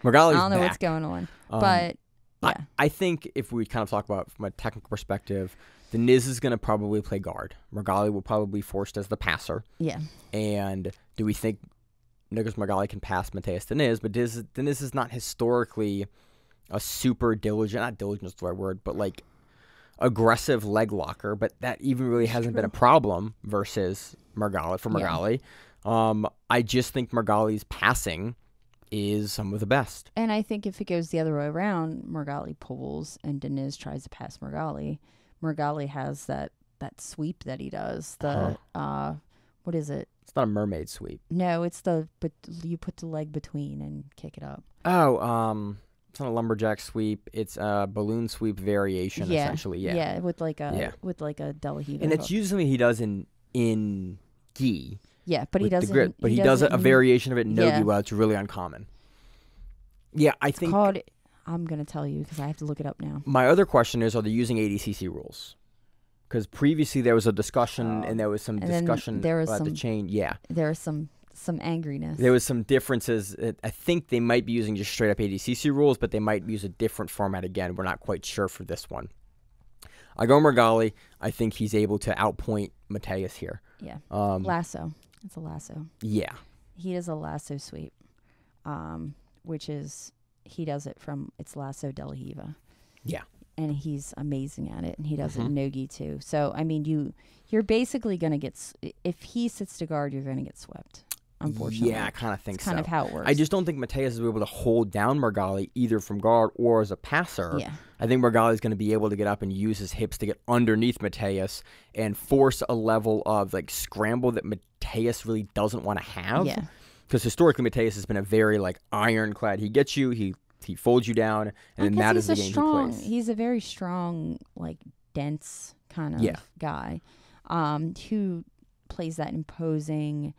Margali's I don't know back. What's going on, but yeah, I think if we kind of talk about from a technical perspective, Diniz is going to probably play guard. Margali will probably be forced as the passer. Yeah. And do we think Nicholas Margali can pass Mathias Diniz? But Diniz is not historically a super diligent, not diligent is the right word, but like aggressive leg locker. But that even really hasn't been a problem versus Margali. I just think Margali's passing is some of the best. And I think if it goes the other way around, Margali pulls and Diniz tries to pass Margali. Margali has that sweep that he does. The what is it? It's not a mermaid sweep. No, it's but you put the leg between and kick it up. Oh, it's not a lumberjack sweep. It's a balloon sweep variation, essentially. Yeah, with like a Delahiva. And it's usually he does in gi. Yeah, but he doesn't. Grip, but he does a variation of it in Nogi. Well, it's really uncommon. Yeah, I think. I'm going to tell you because I have to look it up now. My other question is, are they using ADCC rules? Because previously there was a discussion and there was some discussion about the chain. Yeah. There was some angriness. There was some differences. I think they might be using just straight up ADCC rules, but they might use a different format again. We're not quite sure for this one. I go Margali. I think he's able to outpoint Mathias here. Yeah. Lasso. It's a lasso. Yeah. He does a lasso sweep, which is, he does it from, it's lasso Delahiva. Yeah. And he's amazing at it, and he does it in Nogi too. So, I mean, you're basically going to get, if he sits to guard, you're going to get swept, unfortunately. Yeah, I kind of think so. That's kind of how it works. I just don't think Mathias is able to hold down Margali either from guard or as a passer. Yeah. I think Margali is going to be able to get up and use his hips to get underneath Mathias and force a level of like scramble that Mathias really doesn't want to have. Yeah. Because historically, Mathias has been a very like ironclad. He gets you, he folds you down, and then that is the game he plays. He's a very strong, like dense kind of guy, who plays that imposing,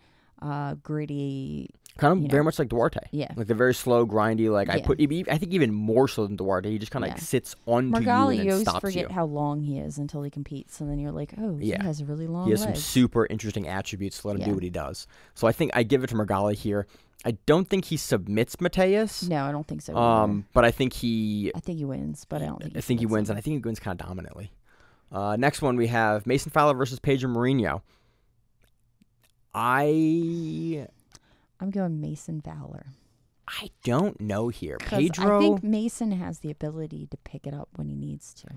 gritty. Kind of very much like Duarte. Yeah. Like the very slow, grindy, like I think even more so than Duarte. He just kind of like sits onto Margali, you and then stops you. always forget how long he is until he competes, and then you're like, oh, he has a really long He has legs. some super interesting attributes to let him do what he does. So I think I give it to Margali here. I don't think he submits Mathias. No, I don't think so. But I think he wins, but I don't think. I think he wins, and I think he wins kind of dominantly. Next one we have Mason Fowler versus Pedro Mourinho. I'm going Mason Fowler. I don't know here. Pedro. I think Mason has the ability to pick it up when he needs to.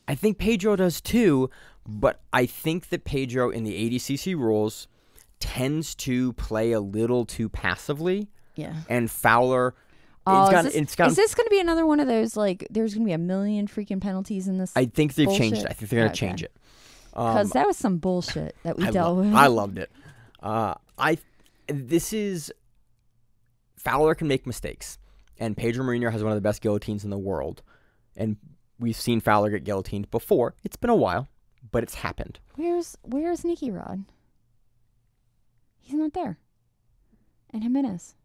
I think Pedro does too, but I think that Pedro in the ADCC rules tends to play a little too passively. Yeah. And Fowler. Is this going to be another one of those, like, there's going to be a million freaking penalties in this? I think they've changed it. I think they're going to change it. Because that was some bullshit that we dealt with. I loved it. Fowler can make mistakes, and Pedro Mourinho has one of the best guillotines in the world, and we've seen Fowler get guillotined before. It's been a while, but it's happened. Where's Nicky Rod? He's not there. And Jimenez.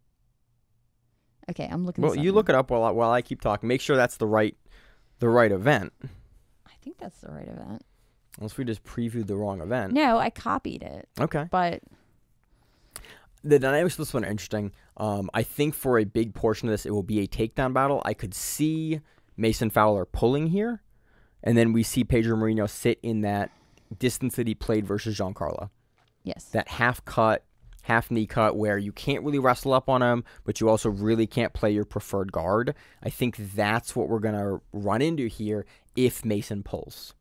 Okay, I'm looking. Well, you look it up while I keep talking. Make sure that's the right event. I think that's the right event. Unless we just previewed the wrong event. No, I copied it. Okay. But the dynamics of this one are interesting. I think for a big portion of this, it will be a takedown battle. I could see Mason Fowler pulling here, and then we see Pedro Moreno sit in that distance that he played versus Giancarlo. Yes. That half cut, half knee cut where you can't really wrestle up on him, but you also really can't play your preferred guard. I think that's what we're going to run into here if Mason pulls.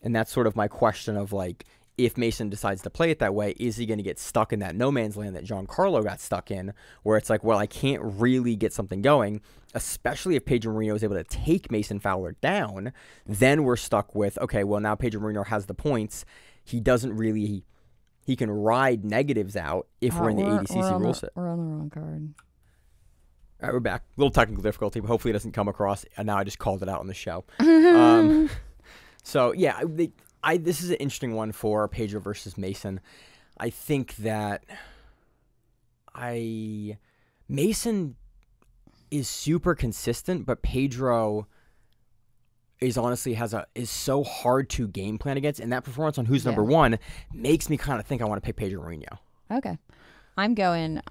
And that's sort of my question of, like, if Mason decides to play it that way, is he going to get stuck in that no man's land that Giancarlo got stuck in, where it's like, well, I can't really get something going, especially if Pedro Moreno is able to take Mason Fowler down. Then we're stuck with, okay, well, now Pedro Moreno has the points. He doesn't really, he can ride negatives out if we're in the ADCC rule set. We're on the wrong card. All right, we're back. A little technical difficulty, but hopefully it doesn't come across. And now I just called it out on the show. So, yeah, this is an interesting one for Pedro versus Mason. I think that Mason is super consistent, but Pedro is honestly is so hard to game plan against, and that performance on who's number one makes me kind of think I want to pick Pedro Moreno. Okay, I'm going.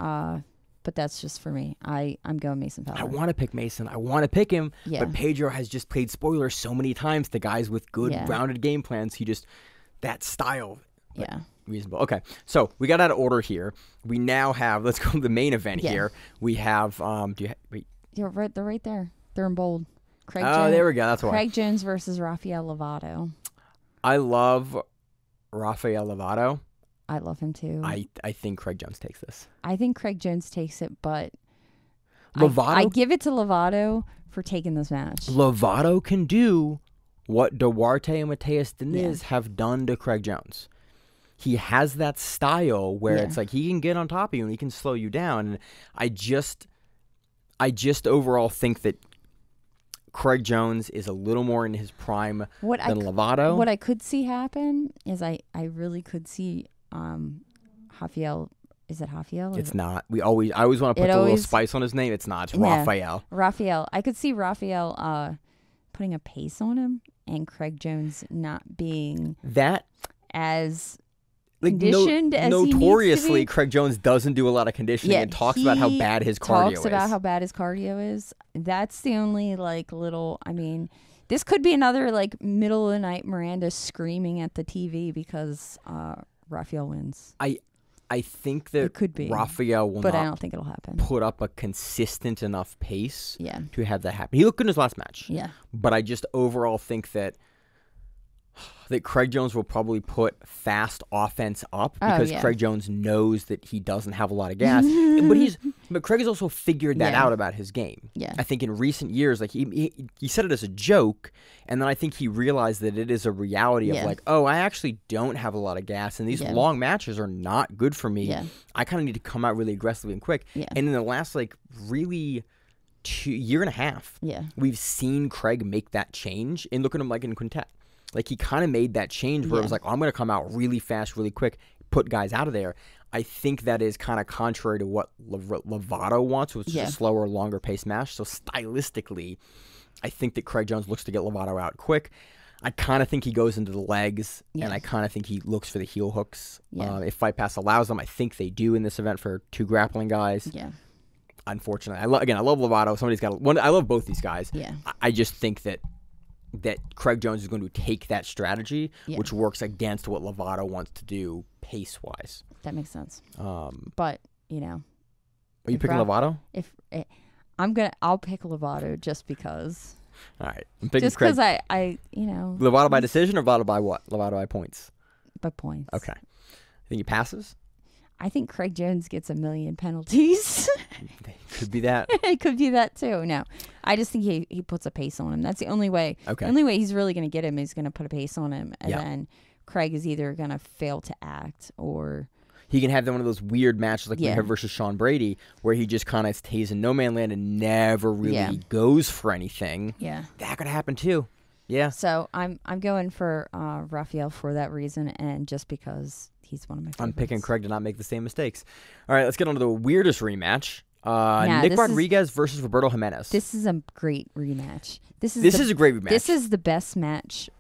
But that's just for me. I'm going Mason Fowler. I want to pick Mason. I want to pick him. Yeah. But Pedro has just played spoiler so many times to guys with good rounded game plans. That style. Yeah. Reasonable. Okay. So we got out of order here. We now have, let's go to the main event here. We have, wait. They're right there. They're in bold. Craig Jones. There we go. That's why. Craig Jones versus Rafael Lovato. I love Rafael Lovato. I love him too. I think Craig Jones takes this. I think Craig Jones takes it, but Lovato, I give it to Lovato for taking this match. Lovato can do what Duarte and Mathias Luna have done to Craig Jones. He has that style where it's like he can get on top of you and he can slow you down. And I just overall think that Craig Jones is a little more in his prime than Lovato. What I could see happen is I really could see Rafael. Is it Rafael? It's not. I always want to put a little spice on his name. It's not. It's Rafael. Rafael. I could see Rafael putting a pace on him and Craig Jones not being that as conditioned as he notoriously, needs to be. Craig Jones doesn't do a lot of conditioning and talks about how bad his cardio is. Talks about how bad his cardio is. That's the only little. I mean, this could be another middle of the night Miranda screaming at the TV because Rafael wins. I think that it could be. Rafael will but not I don't think it'll happen. Put up a consistent enough pace to have that happen. He looked good in his last match. Yeah. But I just overall think that Craig Jones will probably put fast offense up because Craig Jones knows that he doesn't have a lot of gas. but Craig has also figured that out about his game. Yeah. I think in recent years, he said it as a joke, and then I think he realized that it is a reality of I actually don't have a lot of gas, and these long matches are not good for me. Yeah. I kind of need to come out really aggressively and quick. Yeah. And in the last really year and a half, we've seen Craig make that change. And look at him in Quintet. He kind of made that change where it was I'm going to come out really fast, really quick, put guys out of there. I think that is kind of contrary to what Lovato wants, which is a slower, longer pace match. So stylistically, I think that Craig Jones looks to get Lovato out quick. I kind of think he goes into the legs, and I kind of think he looks for the heel hooks. Yeah. If Fight Pass allows them, I think they do in this event for two grappling guys. Yeah. Unfortunately, I love Lovato. Somebody's got one. I love both these guys. Yeah. I just think that Craig Jones is going to take that strategy, which works against what Lovato wants to do pace-wise. That makes sense. But, Are you picking Lovato? I'll pick Lovato just because. All right. I'm picking just because I Lovato by decision or Lovato by what? Lovato by points? By points. Okay. Think he passes? I think Craig Jones gets 1 million penalties. Could be that. It could be that too. No, I just think he puts a pace on him. That's the only way. Okay. The only way he's really going to get him is going to put a pace on him, and then Craig is either going to fail to act or he can have one of those weird matches like we have versus Sean Brady, where he just kind of stays in no man land and never really goes for anything. Yeah, that could happen too. Yeah. So I'm going for Rafael for that reason, and just because He's one of my favorites. I'm picking Craig to not make the same mistakes. All right, let's get on to the weirdest rematch. Nick Rodriguez versus Roberto Jimenez. This is a great rematch. This is a great rematch. This is the best match.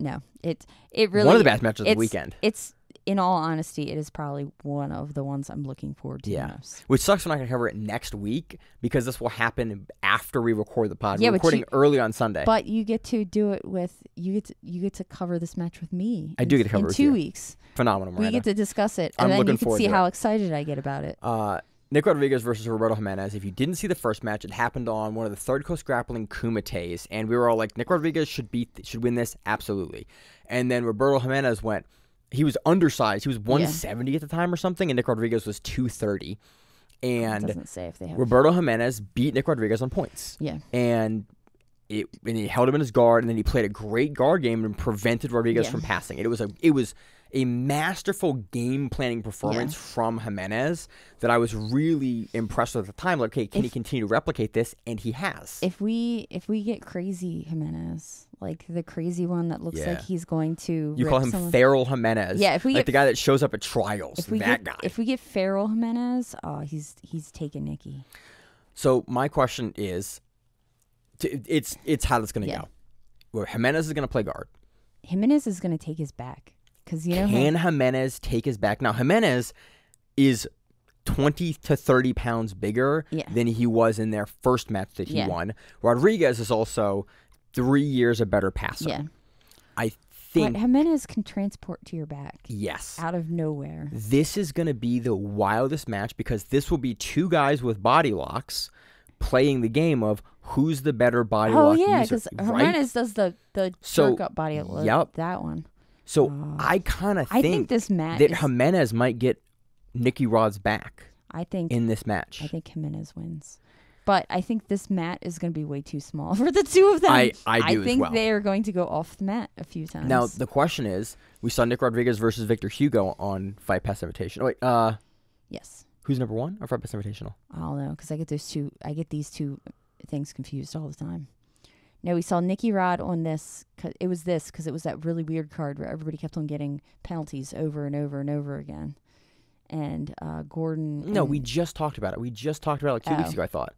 No, it really one of the best matches of the weekend. It's, in all honesty, it is probably one of the ones I'm looking forward to the most. Which sucks we're not going to cover it next week because this will happen after we record the pod. Yeah, we're recording early on Sunday. But you get to do it with you get to cover this match with me. I do get to cover it in with 2 you. weeks. Phenomenal, Miranda. We get to discuss it, and then you can see how excited I get about it. Nick Rodriguez versus Roberto Jimenez. If you didn't see the first match, it happened on one of the Third Coast Grappling Kumites, and we were all like, Nick Rodriguez should win this, absolutely. And then Roberto Jimenez went. He was undersized. He was 170 at the time or something, and Nick Rodriguez was 230. And it doesn't say if they have. Roberto Jimenez beat Nick Rodriguez on points. Yeah. And he held him in his guard, and then he played a great guard game and prevented Rodriguez from passing. It was a masterful game planning performance from Jimenez that I was really impressed with at the time. Like, okay, can he continue to replicate this? And he has. If we get crazy Jimenez, like the crazy one that looks like he's going to. You call him Feral Jimenez. Yeah, if we like the guy that shows up at trials. Guy. If we get Feral Jimenez, he's taking Nicky. So my question is, it's how it's going to go. Where Jimenez is going to play guard. Jimenez is going to take his back. Can Jimenez take his back? Now, Jimenez is 20 to 30 pounds bigger than he was in their first match that he won. Rodriguez is also 3 years a better passer. Yeah. I think... But Jimenez can transport to your back. Yes. Out of nowhere. This is going to be the wildest match because this will be two guys with body locks playing the game of who's the better body lock user. Oh, yeah, because Jimenez does the jerk up body lock. That one. So I kind of think this match that Jimenez might get Nicky Rod's back. In this match. I think Jimenez wins. But I think this mat is going to be way too small for the two of them. I think they are going to go off the mat a few times. Now, the question is, we saw Nick Rodriguez versus Victor Hugo on Fight Pass Invitational. Wait, yes. Who's number one on Fight Pass Invitational? I don't know, because I get these two things confused all the time. No, we saw Nicky Rod on this. It was because it was that really weird card where everybody kept on getting penalties over and over and over again. And Gordon... No, we just talked about it. We just talked about it like 2 weeks ago, I thought.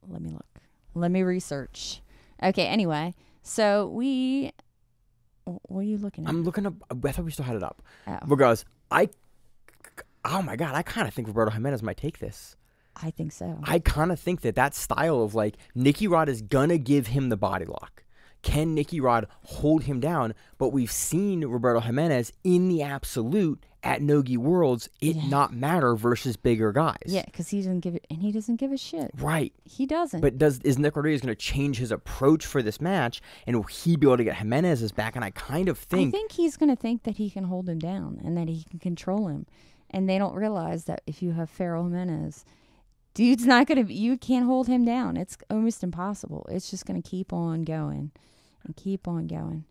Let me look. Let me research. Okay, anyway. So we... What are you looking at? I'm looking up... I thought we still had it up. Oh. Because oh my God, I kind of think Roberto Jimenez might take this. I think so. I kind of think that style of like Nicky Rod is gonna give him the body lock. Can Nicky Rod hold him down? But we've seen Roberto Jimenez in the absolute at Nogi Worlds not matter versus bigger guys. Yeah, because he doesn't give it, and he doesn't give a shit. Right. He doesn't. But is Nick Rodriguez going to change his approach for this match, and will he be able to get Jimenez's back? And I think he's going to think that he can hold him down and that he can control him, and they don't realize that if you have Feral Jimenez, dude's not going to. You can't hold him down. It's almost impossible. It's just going to keep on going and keep on going.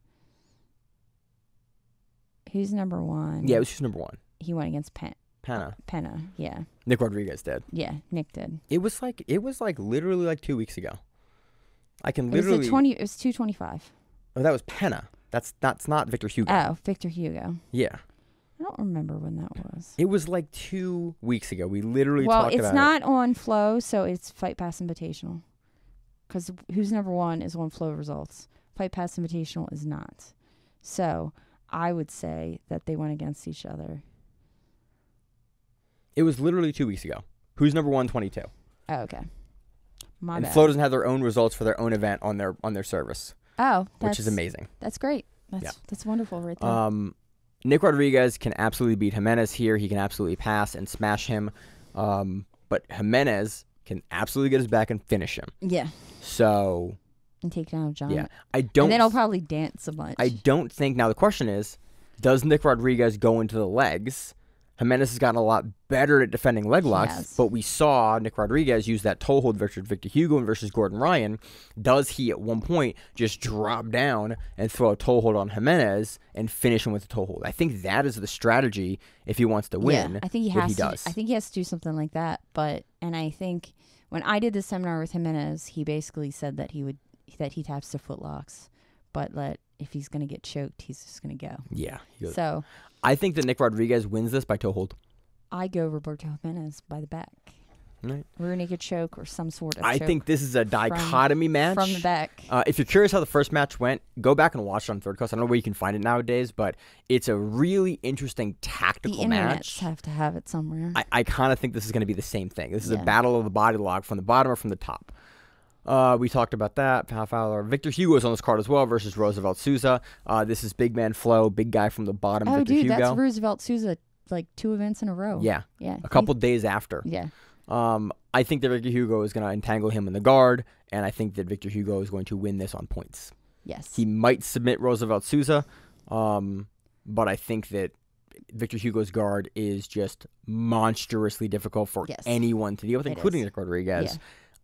Who's number one? Yeah, it was who's number one. He went against Penna, yeah. Nick Rodriguez did. Yeah, Nick did. It was like literally like 2 weeks ago. I can It literally. was 225. Oh, that was Penna. That's not Victor Hugo. Oh, Victor Hugo. Yeah. I don't remember when that was. It was like 2 weeks ago. We literally talked about it. Well, it's not on Flow, so it's Fight Pass Invitational. Because who's number one is on Flow results. Fight Pass Invitational is not. So I would say that they went against each other. It was literally 2 weeks ago. Who's number 122? Oh, okay. And Flow doesn't have their own results for their own event on their service. Oh, which is amazing. That's great. That's wonderful right there. Nick Rodriguez can absolutely beat Jimenez here. He can absolutely pass and smash him. But Jimenez can absolutely get his back and finish him. Yeah. So... And take down a giant. Yeah. And then I'll probably dance a bunch. I don't think... Now, the question is, does Nick Rodriguez go into the legs? Jimenez has gotten a lot better at defending leg locks, but we saw Nick Rodriguez use that toe hold versus Victor Hugo and versus Gordon Ryan. Does he, at one point, just drop down and throw a toe hold on Jimenez and finish him with a toe hold? I think that is the strategy if he wants to win. Yeah, I think he has to. I think he has to do something like that. And I think when I did the seminar with Jimenez, he basically said that he taps to footlocks, but if he's going to get choked, he's just going to go. Yeah. So I think that Nick Rodriguez wins this by toe hold. I go Roberto Jimenez by the back. Right. Rear naked choke or some sort of I choke think this is a dichotomy match. from the back. If you're curious how the first match went, go back and watch it on Third Coast. I don't know where you can find it nowadays, but it's a really interesting tactical match. The internets have to have it somewhere. I kind of think this is going to be the same thing. This is a Yeah. battle of the body log from the bottom or from the top. We talked about that. Fowler. Victor Hugo is on this card as well versus Roosevelt Souza. This is big man Flo, big guy from the bottom. Oh, Victor dude, Hugo. that's Roosevelt Souza, like 2 events in a row. Yeah. Yeah. A couple days after. Yeah. I think that Victor Hugo is going to entangle him in the guard, and I think that Victor Hugo is going to win this on points. Yes. He might submit Roosevelt Souza, but I think that Victor Hugo's guard is just monstrously difficult for anyone to deal with, including Nick Rodriguez. Yeah.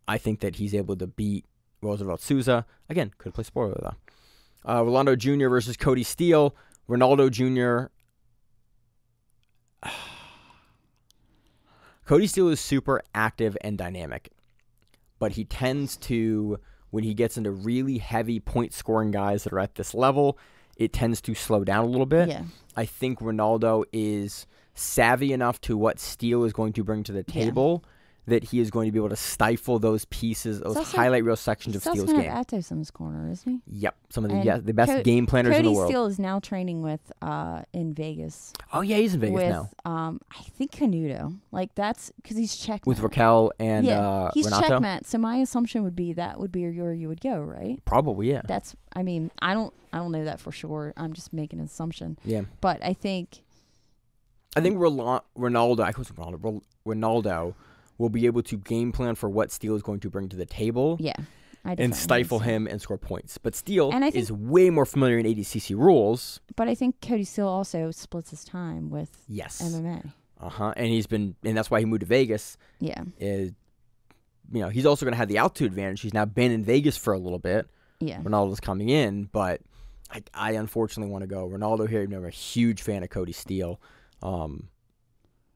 I think that he's able to beat Roosevelt Souza. Again, could play spoiler though. Rolando Jr. versus Cody Steele. Ronaldo Jr. Cody Steele is super active and dynamic, but he tends to, when he gets into really heavy point-scoring guys that are at this level, it tends to slow down a little bit. Yeah. I think Ronaldo is savvy enough to what Steele is going to bring to the table that he is going to be able to stifle those pieces, those highlight reel sections of Steele's game. He's also Atos in his corner, isn't he? Yep. Some of the best game planners in the world. Cody Steele is now training with in Vegas. Oh, yeah, he's in Vegas with, now. I think Canuto. Like, that's because he's checkmate. With Raquel and he's Renato? checkmate. So my assumption would be that would be where you would go, right? Probably, yeah. That's, I mean, I don't know that for sure. I'm just making an assumption. Yeah. But I think Ronaldo will be able to game plan for what Steele is going to bring to the table. Yeah. And stifle him and score points. But Steele is way more familiar in ADCC rules. But I think Cody Steele also splits his time with MMA. And that's why he moved to Vegas. Yeah. He's also going to have the altitude advantage. He's now been in Vegas for a little bit. Yeah. Ronaldo's coming in, but I unfortunately want to go Ronaldo here. I'm a huge fan of Cody Steele.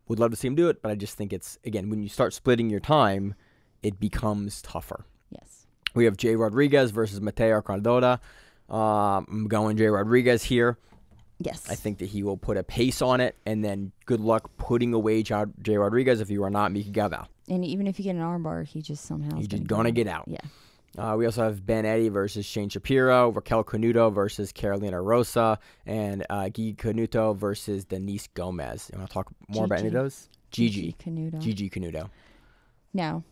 Would love to see him do it, but I just think it's, again, when you start splitting your time, it becomes tougher. Yes. We have Jay Rodriguez versus Mateo Cardona. I'm going Jay Rodriguez here. Yes. I think that he will put a pace on it, and then good luck putting away Jay Rodriguez if you are not Miki Galvao. And even if you get an armbar, he just somehow he's just going to get out. Yeah. We also have Ben Eddy versus Shane Shapiro, Raquel Canuto versus Carolina Rosa, and Gigi Canuto versus Denise Gomez. You want to talk more about any of those? Gigi Canuto. No.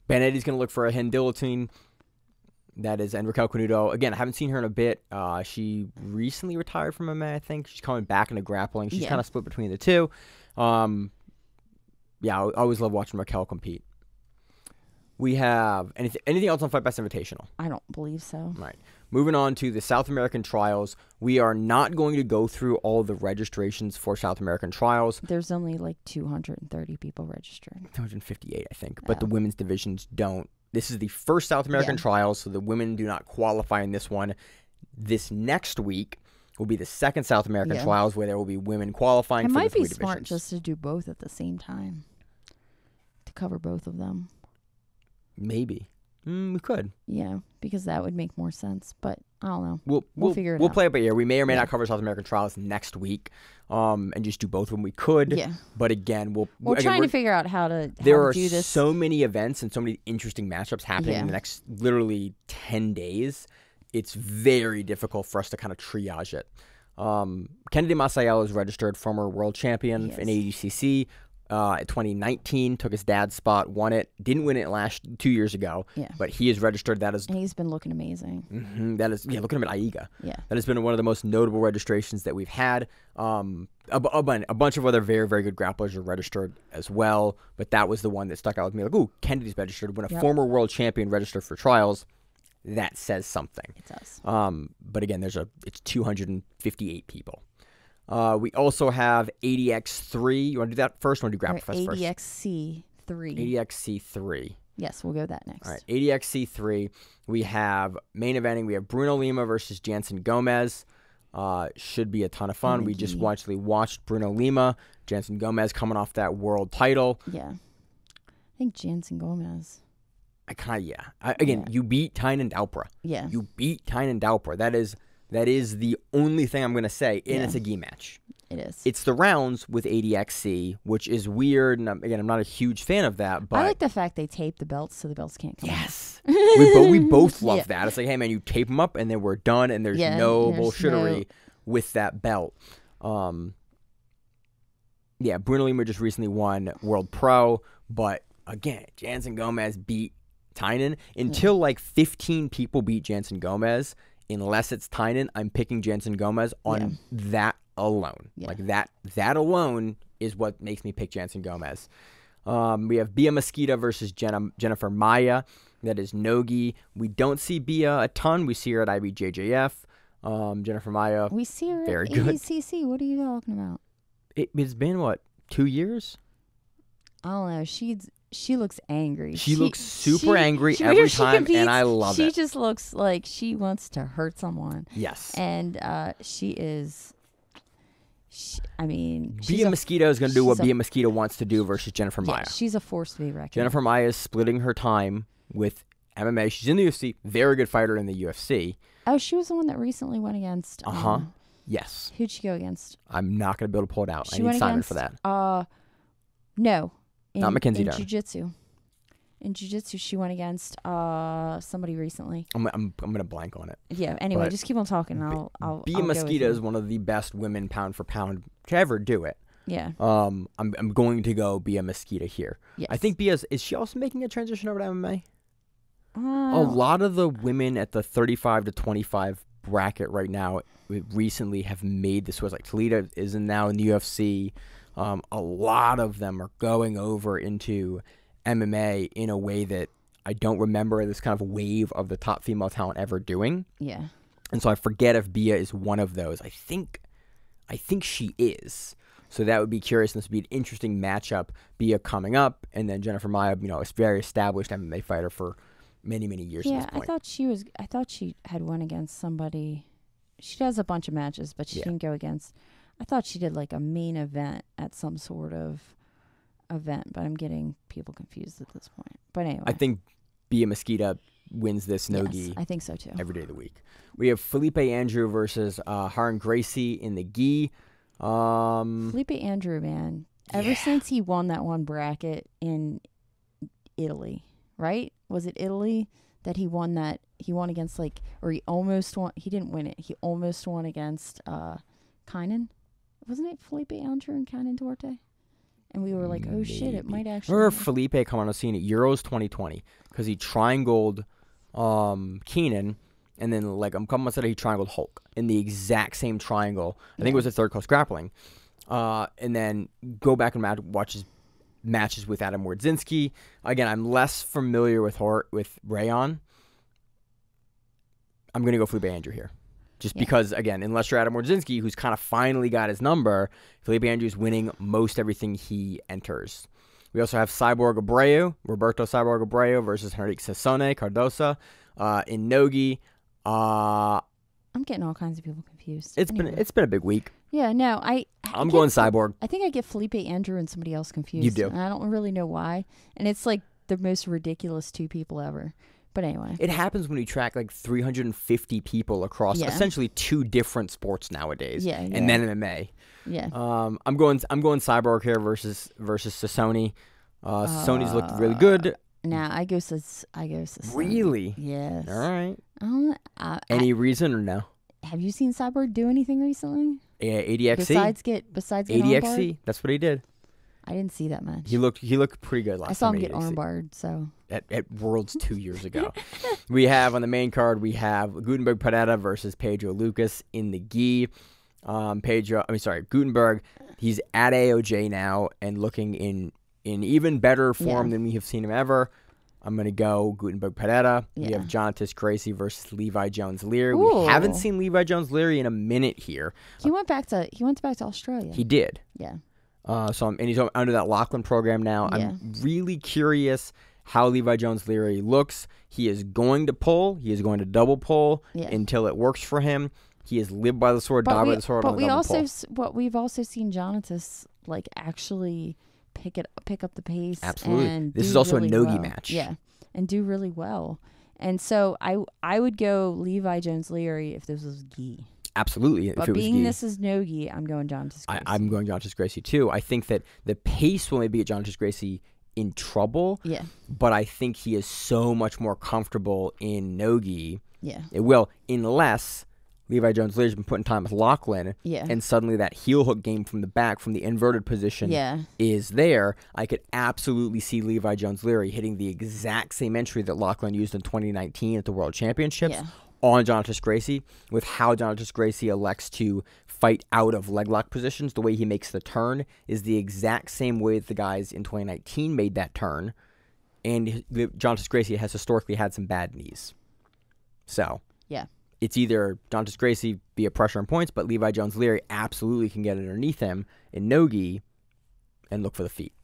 Ben Eddy's going to look for a Hindilotine. That is, and Raquel Canuto. Again, I haven't seen her in a bit. She recently retired from MMA, I think. She's coming back into grappling. She's kind of split between the two. I always love watching Raquel compete. We have anything else on Fight Pass Invitational? I don't believe so. Right. Moving on to the South American trials. We are not going to go through all the registrations for South American trials. There's only like 230 people registered. 258, I think. But the women's divisions don't. This is the first South American trials, so the women do not qualify in this one. This next week will be the second South American trials where there will be women qualifying for the three divisions. It might be smart just to do both at the same time to cover both of them. Maybe. We could. Yeah, because that would make more sense. But I don't know. We'll figure it out. We'll play it by ear. We may or may not cover South American trials next week and just do both of them. We could. Yeah. But again, we're trying to figure out how to do this. There are so many events and so many interesting matchups happening in the next literally 10 days. It's very difficult for us to kind of triage it. Kennedy Masael is registered, former world champion in ADCC. 2019, took his dad's spot, won it. Didn't win it 2 years ago, but he is registered. That is, and he's been looking amazing. That is, look at him at AIGA. Yeah, that has been one of the most notable registrations that we've had. A bunch of other very, very good grapplers are registered as well, but that was the one that stuck out with me. Like, ooh, Kennedy's registered. When a former world champion registered for trials, that says something. It does. But again, it's 258 people. We also have ADX3. You want to do that first? Or want to do Grapple Fest first? ADXC3. ADXC3. Yes, we'll go with that next. All right, ADXC3. We have main eventing. We have Bruno Lima versus Jansen Gomez. Should be a ton of fun. We just watched Bruno Lima. Jansen Gomez coming off that world title. Yeah. I think Jansen Gomez. You beat Tainan Dalpra. Yeah. You beat Tainan Dalpra. That is That is the only thing I'm going to say, and it's a gi match. It is. It's the rounds with ADCC, which is weird, and I'm not a huge fan of that. But I like the fact they tape the belts so the belts can't come Yes. we both love that. It's like, hey, man, you tape them up, and then we're done, and there's no bullshittery with that belt. Yeah, Bruno Lima just recently won World Pro, but again, Jansen Gomez beat Tainan. Until like 15 people beat Jansen Gomez, unless it's Tainan, I'm picking Jansen Gomez on that alone. Like that alone is what makes me pick Jansen Gomez. We have Bia Mesquita versus Jennifer Maya. That is Nogi. We don't see Bia a ton. We see her at IBJJF. Jennifer Maya, we see her very at good. ADCC. What are you talking about? It's been, what, 2 years? I don't know. She looks angry. She looks super angry every time, and I love it. She just looks like she wants to hurt someone. Yes. And she is... Bia Mesquita is going to do what Bia Mesquita wants to do versus Jennifer Maya. She's a force to be reckoned with. Jennifer Maya is splitting her time with MMA. She's in the UFC. Very good fighter in the UFC. Oh, she was the one that recently went against... Yes. Who'd she go against? I'm not going to be able to pull it out. I need Simon for that. No. Not Mackenzie Dern. In jiu-jitsu. In jiu-jitsu, she went against somebody recently. I'm going to blank on it. Yeah, anyway, just keep on talking. Bia Mesquita is one of the best women pound for pound to ever do it. Yeah. I'm going to go Bia Mesquita here. Yes. I think is she also making a transition over to MMA? A lot of the women at the 35 to 25 bracket right now recently have made the switch. Like Toledo is now in the UFC. A lot of them are going over into MMA in a way that I don't remember this kind of wave of the top female talent ever doing. Yeah. And so I forget if Bia is one of those. I think she is. So that would be curious. This would be an interesting matchup. Bia coming up, and then Jennifer Maya, a very established MMA fighter for many, many years at this point. I thought she had won against somebody. She does a bunch of matches, but she didn't go against. I thought she did like a main event at some sort of event, but I'm getting people confused at this point. But anyway, I think Bia Mesquita wins this Nogi. Yes, I think so too. Every day of the week. We have Felipe Andrew versus Haran Gracie in the gi. Felipe Andrew, man, ever since he won that one bracket in Italy, right? Was it Italy that he won that? He won against he almost won. He didn't win it. He almost won against Kaynan. Wasn't it Felipe Andrew and Kaynan Duarte? And we were like, oh shit, it might actually. I remember Felipe coming on the scene at Euros 2020 because he triangled Keenan, and then a couple months later he triangled Hulk in the exact same triangle. I think it was at Third Coast Grappling. And then go back and watch his matches with Adam Wardzinski. Again, I'm less familiar with Rayon. I'm going to go Felipe Andrew here. Just because, again, unless you're Adam Wardzinski, who's kind of finally got his number, Felipe Andrew's winning most everything he enters. We also have Roberto Cyborg Abreu versus Henrique Sassone Cardosa in Nogi. I'm getting all kinds of people confused. It's been a big week. Yeah, no, I'm going Cyborg. I think I get Felipe Andrew and somebody else confused. You do. And I don't really know why. And it's like the most ridiculous two people ever. But anyway. It happens when you track 350 people across essentially two different sports nowadays. Yeah. And then MMA. Yeah. I'm going Cyborg here versus Sassone. Sassone's looked really good. Nah, I go Sassone. Really? Yes. All right. Any reason or no? Have you seen Cyborg do anything recently? Yeah, ADXC. Besides get ADXC. armbarred? That's what he did. I didn't see that much. He looked pretty good last time. I saw him get armbarred, so at Worlds 2 years ago. We have on the main card Gutenberg Pereira versus Pedro Lucas in the gi. Gutenberg, he's at AOJ now and looking in even better form than we have seen him ever. I'm going to go Gutenberg Pereira. We have Jonatas Gracie versus Levi Jones-Leary. We haven't seen Levi Jones-Leary in a minute here. He went back to Australia. He did. Yeah. He's under that Lachlan program now. Yeah. I'm really curious how Levi Jones-Leary looks. He is going to pull. He is going to double pull until it works for him. He has lived by the sword, died by the sword on the double pull. But we've also seen Jonatas actually pick up the pace. Absolutely. And this is also really a Nogi well. match. Yeah, and do really well. And so I would go Levi Jones-Leary if this was gi. Absolutely. But if it was being gi. this is no gi, I'm going Jontas Gracie. I'm going Jontas Gracie too. I think that the pace will maybe get Jontas Gracie in trouble. Yeah. But I think he is so much more comfortable in no-gi. Yeah. It will, unless Levi Jones-Leary's been putting time with Lachlan. Yeah. And suddenly that heel hook game from the back, from the inverted position, is there. I could absolutely see Levi Jones-Leary hitting the exact same entry that Lachlan used in 2019 at the World Championships. Yeah. On Jontas Gracie, with how Jontas Gracie elects to fight out of leg lock positions. The way he makes the turn is the exact same way that the guys in 2019 made that turn. And Jontas Gracie has historically had some bad knees. So, yeah, it's either Jontas Gracie via pressure and points, but Levi Jones-Leary absolutely can get underneath him in no-gi and look for the feet.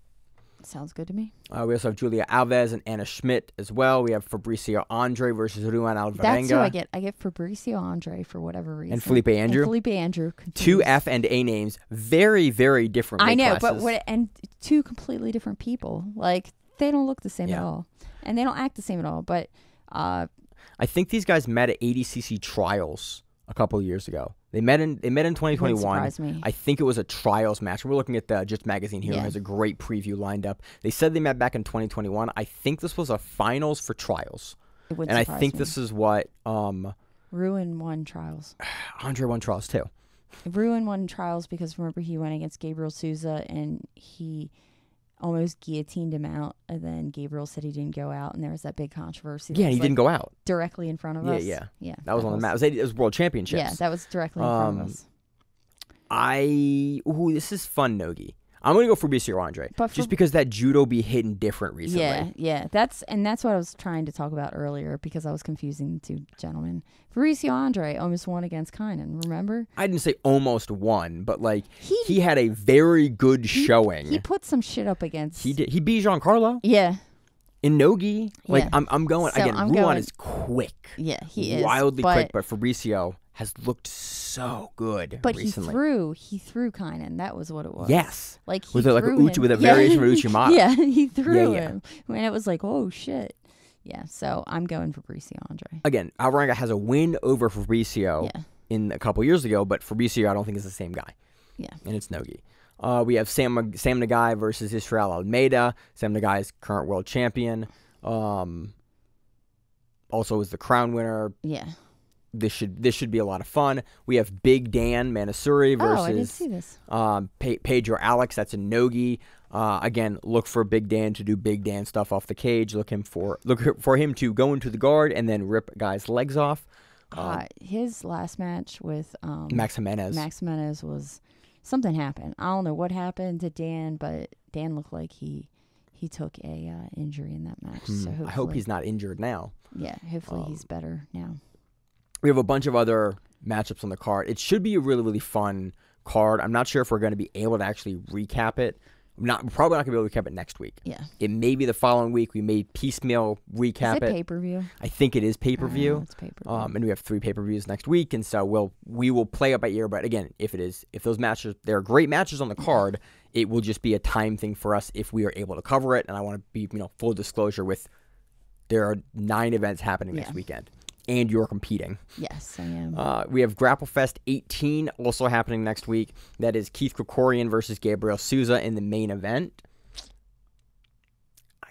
Sounds good to me. We also have Julia Alves and Anna Schmidt as well. We have Fabricio Andre versus Ruan Alvarenga. That's who I get. I get Fabricio Andre for whatever reason. And Felipe Andrew. And Felipe Andrew. Two F and A names. Very, very different weight I know, classes. and two completely different people. Like, they don't look the same at all. And they don't act the same at all. But I think these guys met at ADCC trials a couple of years ago. They met in 2021. Surprise me. I think it was a trials match. We're looking at the Just Magazine here. It has a great preview lined up. They said they met back in 2021. I think this was a finals for trials. And I think this is what Ruan won trials. Andre won trials too. Ruan won trials because remember he went against Gabriel Souza and he almost guillotined him out, and then Gabriel said he didn't go out, and there was that big controversy. Yeah, he didn't go out directly in front of us. Yeah. That was on the map. map. It was World Championships. Yeah, that was directly in front of us. This is fun, Nogi. I'm gonna go for Fabricio Andre, just because that judo be hitting different recently. Yeah. That's what I was trying to talk about earlier because I was confusing the two gentlemen. Fabricio Andre almost won against Kaynan. Remember? I didn't say almost won, but like he had a very good showing. He put some shit up against. He did. He beat Giancarlo. Yeah. In no-gi, like Yeah. I'm going So again. I'm Ruan going- is quick. Yeah, he is wildly quick, but Fabricio has looked so good But recently. he threw Kaynan. That was what it was. Yes, like he with a threw variation of Uchimata. Yeah, he threw him. And it was like, oh shit. Yeah, so I'm going for Fabricio Andre. Again, Alvarenga has a win over Fabricio in a couple years ago, but Fabricio I don't think is the same guy. Yeah, and it's no-gi. We have Sam Nagai versus Israel Almeida. Sam Nagai is current world champion. Also is the crown winner. Yeah. This should be a lot of fun. We have Big Dan Manasuri versus I didn't see this. Pedro Alex. That's a no-gi. Again, look for Big Dan to do Big Dan stuff off the cage. Look for him to go into the guard and then rip guys' legs off. His last match with Max Jimenez was something happened. I don't know what happened to Dan, but Dan looked like he took a injury in that match. So I hope he's not injured now. Yeah, hopefully he's better now. We have a bunch of other matchups on the card. It should be a really, really fun card. I'm not sure if we're going to be able to actually recap it. We're probably not going to be able to recap it next week. Yeah. It may be the following week. We may piecemeal recap it. Is it pay-per-view? I think it is pay-per-view. It's pay-per-view. And we have 3 pay-per-views next week, and so we will play it by ear. But again, if those matches, there are great matches on the card, it will just be a time thing for us if we are able to cover it. And I want to be full disclosure with there are 9 events happening next weekend. And you're competing. Yes, I am. We have Grapple Fest 18 also happening next week. That is Keith Krikorian versus Gabriel Souza in the main event.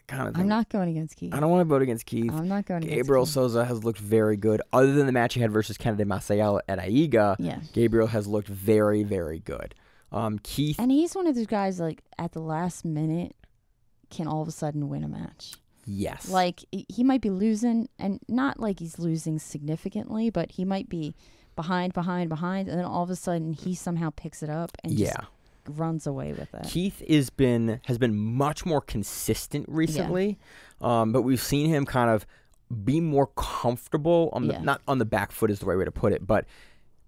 I'm not going against Keith. I don't want to vote against Keith. I'm not going against Gabriel Keith. Souza has looked very good. Other than the match he had versus Kennedy Maciel at Aiga, Gabriel has looked very, very good. Keith. And he's one of those guys, like, at the last minute can all of a sudden win a match. Yes. Like, he might be losing, and not like he's losing significantly, but he might be behind, and then all of a sudden he somehow picks it up and just runs away with it. Keith has been much more consistent recently, but we've seen him kind of be more comfortable, not on the back foot is the right way to put it, but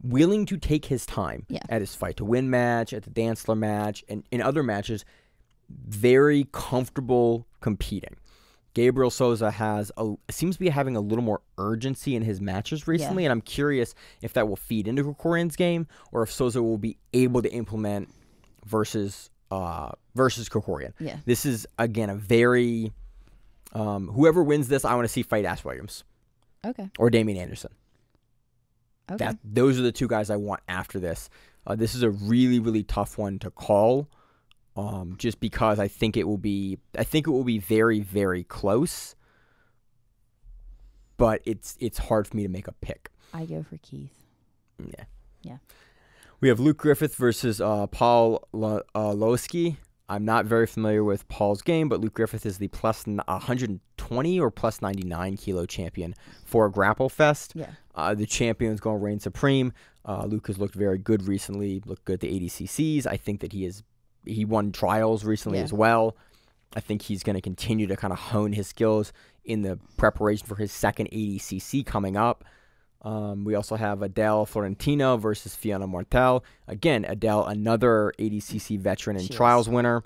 willing to take his time at his fight to win match, at the Dantzler match, and in other matches, very comfortable competing. Gabriel Souza seems to be having a little more urgency in his matches recently, and I'm curious if that will feed into Krikorian's game or if Souza will be able to implement versus Krikorian. Yeah. This is, again, a very... whoever wins this, I want to see fight Ash Williams. Okay. or Damian Anderson. Okay. Those are the two guys I want after this. This is a really, really tough one to call, just because I think it will be very, very close. But it's hard for me to make a pick. I go for Keith. Yeah. Yeah. We have Luke Griffith versus Paul Lowski. I'm not very familiar with Paul's game, but Luke Griffith is the plus 120 or plus 99 kilo champion for Grapple Fest. Yeah. The champion's going to reign supreme. Luke has looked very good recently, looked good at the ADCCs. I think that he won trials recently as well. I think he's going to continue to kind of hone his skills in the preparation for his second ADCC coming up. We also have Adele Florentino versus Fiona Martel. Again, Adele, another ADCC veteran and trials winner.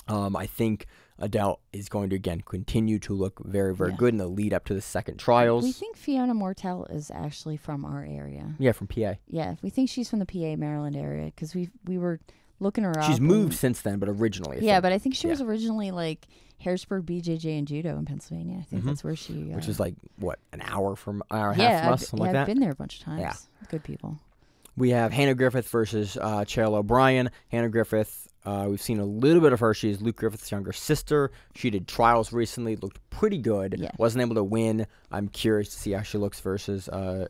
I think Adele is going to, again, continue to look very, very good in the lead up to the second trials. We think Fiona Martel is actually from our area. Yeah, from PA. Yeah, we think she's from the PA, Maryland area because we were looking her up. She's moved since then, but originally. But I think she was originally like Harrisburg BJJ and Judo in Pennsylvania. I think that's where she... which is like, what, an hour and a half from us? Something like that? I've been there a bunch of times. Yeah. Good people. We have Hannah Griffith versus Cheryl O'Brien. Hannah Griffith, we've seen a little bit of her. She's Luke Griffith's younger sister. She did trials recently, looked pretty good. Yeah. Wasn't able to win. I'm curious to see how she looks versus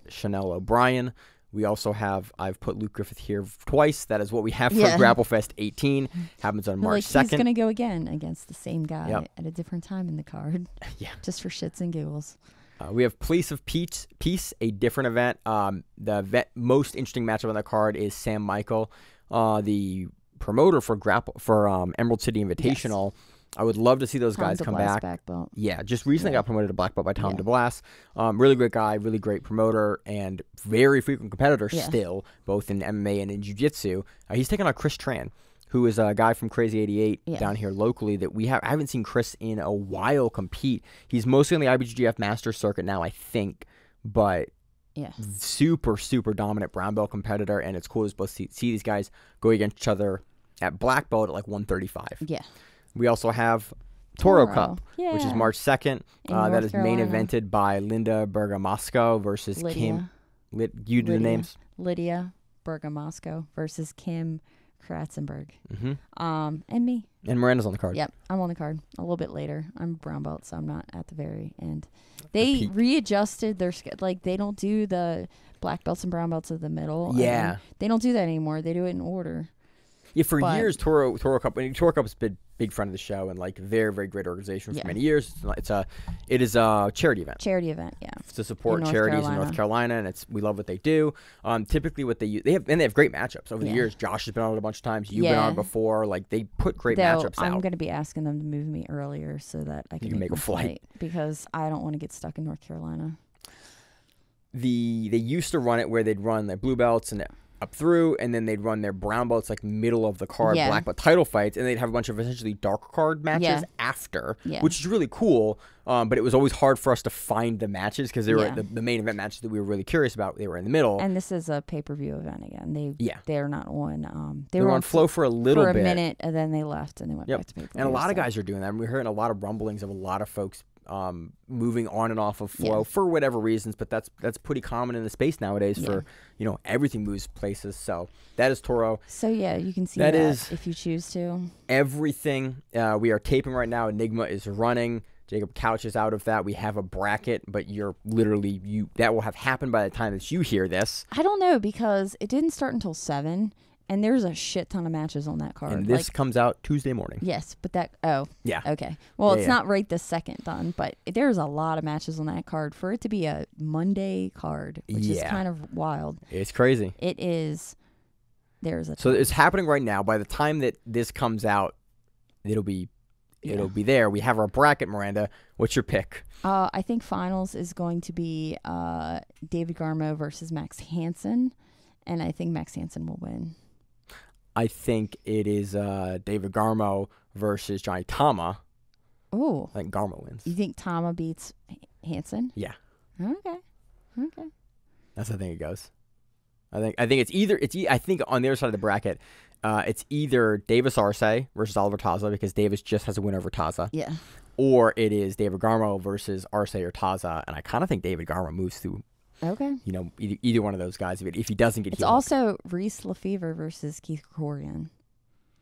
Chanel O'Brien. We also have, I've put Luke Griffith here twice. That is what we have for Grapple Fest 18. Happens on March 2nd. He's going to go again against the same guy at a different time in the card. Just for shits and giggles. We have Police of Peace, a different event. The most interesting matchup on the card is Sam Michael, the promoter for Emerald City Invitational. I would love to see those guys come back. Black belt. Yeah, just recently got promoted to black belt by Tom DeBlas. Really great guy, really great promoter, and very frequent competitor still, both in MMA and in jiu-jitsu. He's taking on Chris Tran, who is a guy from Crazy 88 down here locally that I haven't seen Chris in a while compete. He's mostly on the IBJJF Master Circuit now, I think, but super, super dominant brown belt competitor, and it's cool to both see these guys go against each other at black belt at like 135. Yeah. We also have Toro Cup, which is March 2nd. That is main evented by Linda Bergamasco versus Kim. You do the names? Lydia Bergamasco versus Kim Kratzenberg. And me. And Miranda's on the card. Yep, I'm on the card a little bit later. I'm brown belt, so I'm not at the very end. They readjusted their like they don't do the black belts and brown belts in the middle. Yeah, they don't do that anymore. They do it in order. Yeah, for years, Toro Cup. Toro Cup's been big friend of the show and like very, very great organization for many years. It is a charity event. Charity event, yeah. To support charities in North Carolina, and we love what they do. Typically, what they have great matchups over the years. Josh has been on it a bunch of times. You've been on it before. Like they put great matchups out. I'm going to be asking them to move me earlier so that I can make a flight because I don't want to get stuck in North Carolina. They used to run it where they'd run their blue belts and up through, and then they'd run their brown belts like middle of the card, black belt title fights, and they'd have a bunch of essentially dark card matches after, which is really cool. But it was always hard for us to find the matches because they were the main event matches that we were really curious about. They were in the middle. And this is a pay-per-view event again. They're not on. They were on Flow for a little bit, minute, and then they left and they went back to pay-per-view. And a lot of guys are doing that. We're hearing a lot of rumblings of a lot of folks moving on and off of Flow for whatever reasons, but that's pretty common in the space nowadays for everything moves places. So that is Toro. So you can see that if you choose to. Everything we are taping right now. Enigma is running. Jacob Couch is out of that. We have a bracket, but you're literally that will have happened by the time that you hear this. I don't know because it didn't start until 7. And there's a shit ton of matches on that card. And this comes out Tuesday morning. Yes, but okay. Well, it's not right this second done, but there's a lot of matches on that card for it to be a Monday card, which is kind of wild. It's crazy. It is. So it's happening right now. By the time that this comes out, it'll be there. We have our bracket, Miranda. What's your pick? I think finals is going to be David Garmo versus Max Hansen, and I think Max Hansen will win. I think it is David Garmo versus Johnny Tama. Oh. I think Garmo wins. You think Tama beats Hansen? Yeah. Okay. That's how I think it goes. I think it's either I think on the other side of the bracket, it's either Davis Arce versus Oliver Taza because Davis just has a win over Taza. Yeah. Or it is David Garmo versus Arce or Taza, and I kind of think David Garmo moves through. Okay. You know, either one of those guys if he doesn't get. It's also Reese Lefevre versus Keith Krikorian.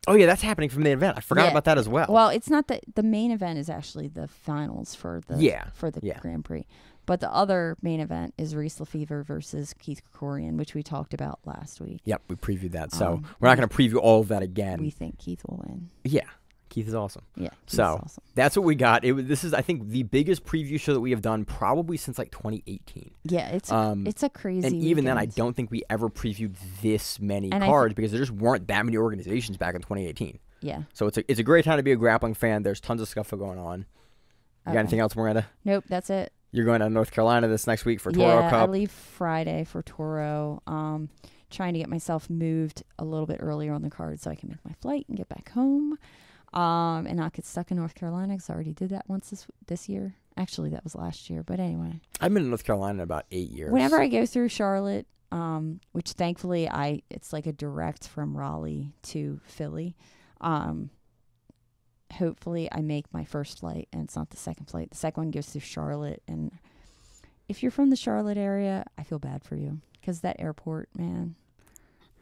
Oh yeah, that's happening from the event. I forgot about that as well. Well, it's not the main event is actually the finals for the Grand Prix. But the other main event is Reese Lefevre versus Keith Krikorian, which we talked about last week. Yep, we previewed that. So we're not going to preview all of that again. We think Keith will win. Yeah, Keith is awesome. Yeah, Keith's awesome. That's what we got. This is, I think, the biggest preview show that we have done probably since like 2018. Yeah, it's a crazy. And even then, I don't think we ever previewed this many cards because there just weren't that many organizations back in 2018. Yeah. So it's a great time to be a grappling fan. There's tons of scuffle going on. You got anything else, Miranda? Nope, that's it. You're going to North Carolina this next week for Toro Cup? Yeah, I leave Friday for Toro. Trying to get myself moved a little bit earlier on the card so I can make my flight and get back home. And not get stuck in North Carolina because I already did that once this year. Actually, that was last year. But anyway. I've been in North Carolina in about 8 years. Whenever I go through Charlotte, which thankfully it's like a direct from Raleigh to Philly. Hopefully I make my first flight and it's not the second flight. The second one goes through Charlotte. And if you're from the Charlotte area, I feel bad for you because that airport, man,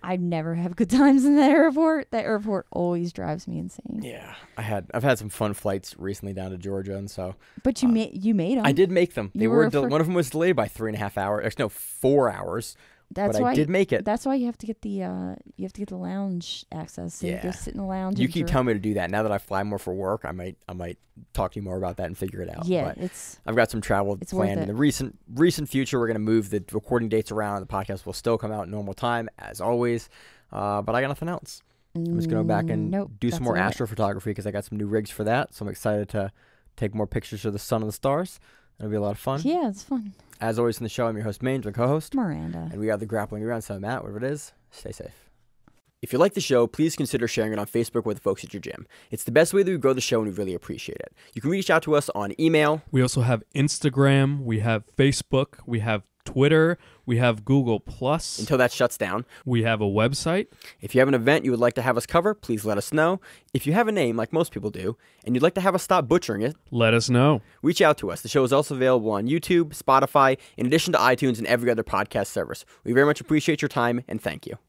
I never have good times in that airport. That airport always drives me insane. Yeah, I've had some fun flights recently down to Georgia, and so. But you made them. I did make them. They were one of them was delayed by 3.5 hours. Actually, no, 4 hours. But I did make it. That's why you have to get the lounge access. So you go sit in the lounge. You keep telling me to do that. Now that I fly more for work, I might talk to you more about that and figure it out. Yeah, but I've got some travel planned in the recent future. We're going to move the recording dates around. The podcast will still come out at normal time as always. But I got nothing else. I'm just going to go back and do some more astrophotography because I got some new rigs for that. So I'm excited to take more pictures of the sun and the stars. It'll be a lot of fun. Yeah, it's fun. As always in the show, I'm your host, Maine, my co-host, Miranda. And we are the Grappling Around. So, Matt, whatever it is, stay safe. If you like the show, please consider sharing it on Facebook with the folks at your gym. It's the best way that we grow the show, and we really appreciate it. You can reach out to us on email. We also have Instagram. We have Facebook. We have Twitter. We have Google+. Until that shuts down. We have a website. If you have an event you would like to have us cover, please let us know. If you have a name, like most people do, and you'd like to have us stop butchering it, let us know. Reach out to us. The show is also available on YouTube, Spotify, in addition to iTunes and every other podcast service. We very much appreciate your time, and thank you.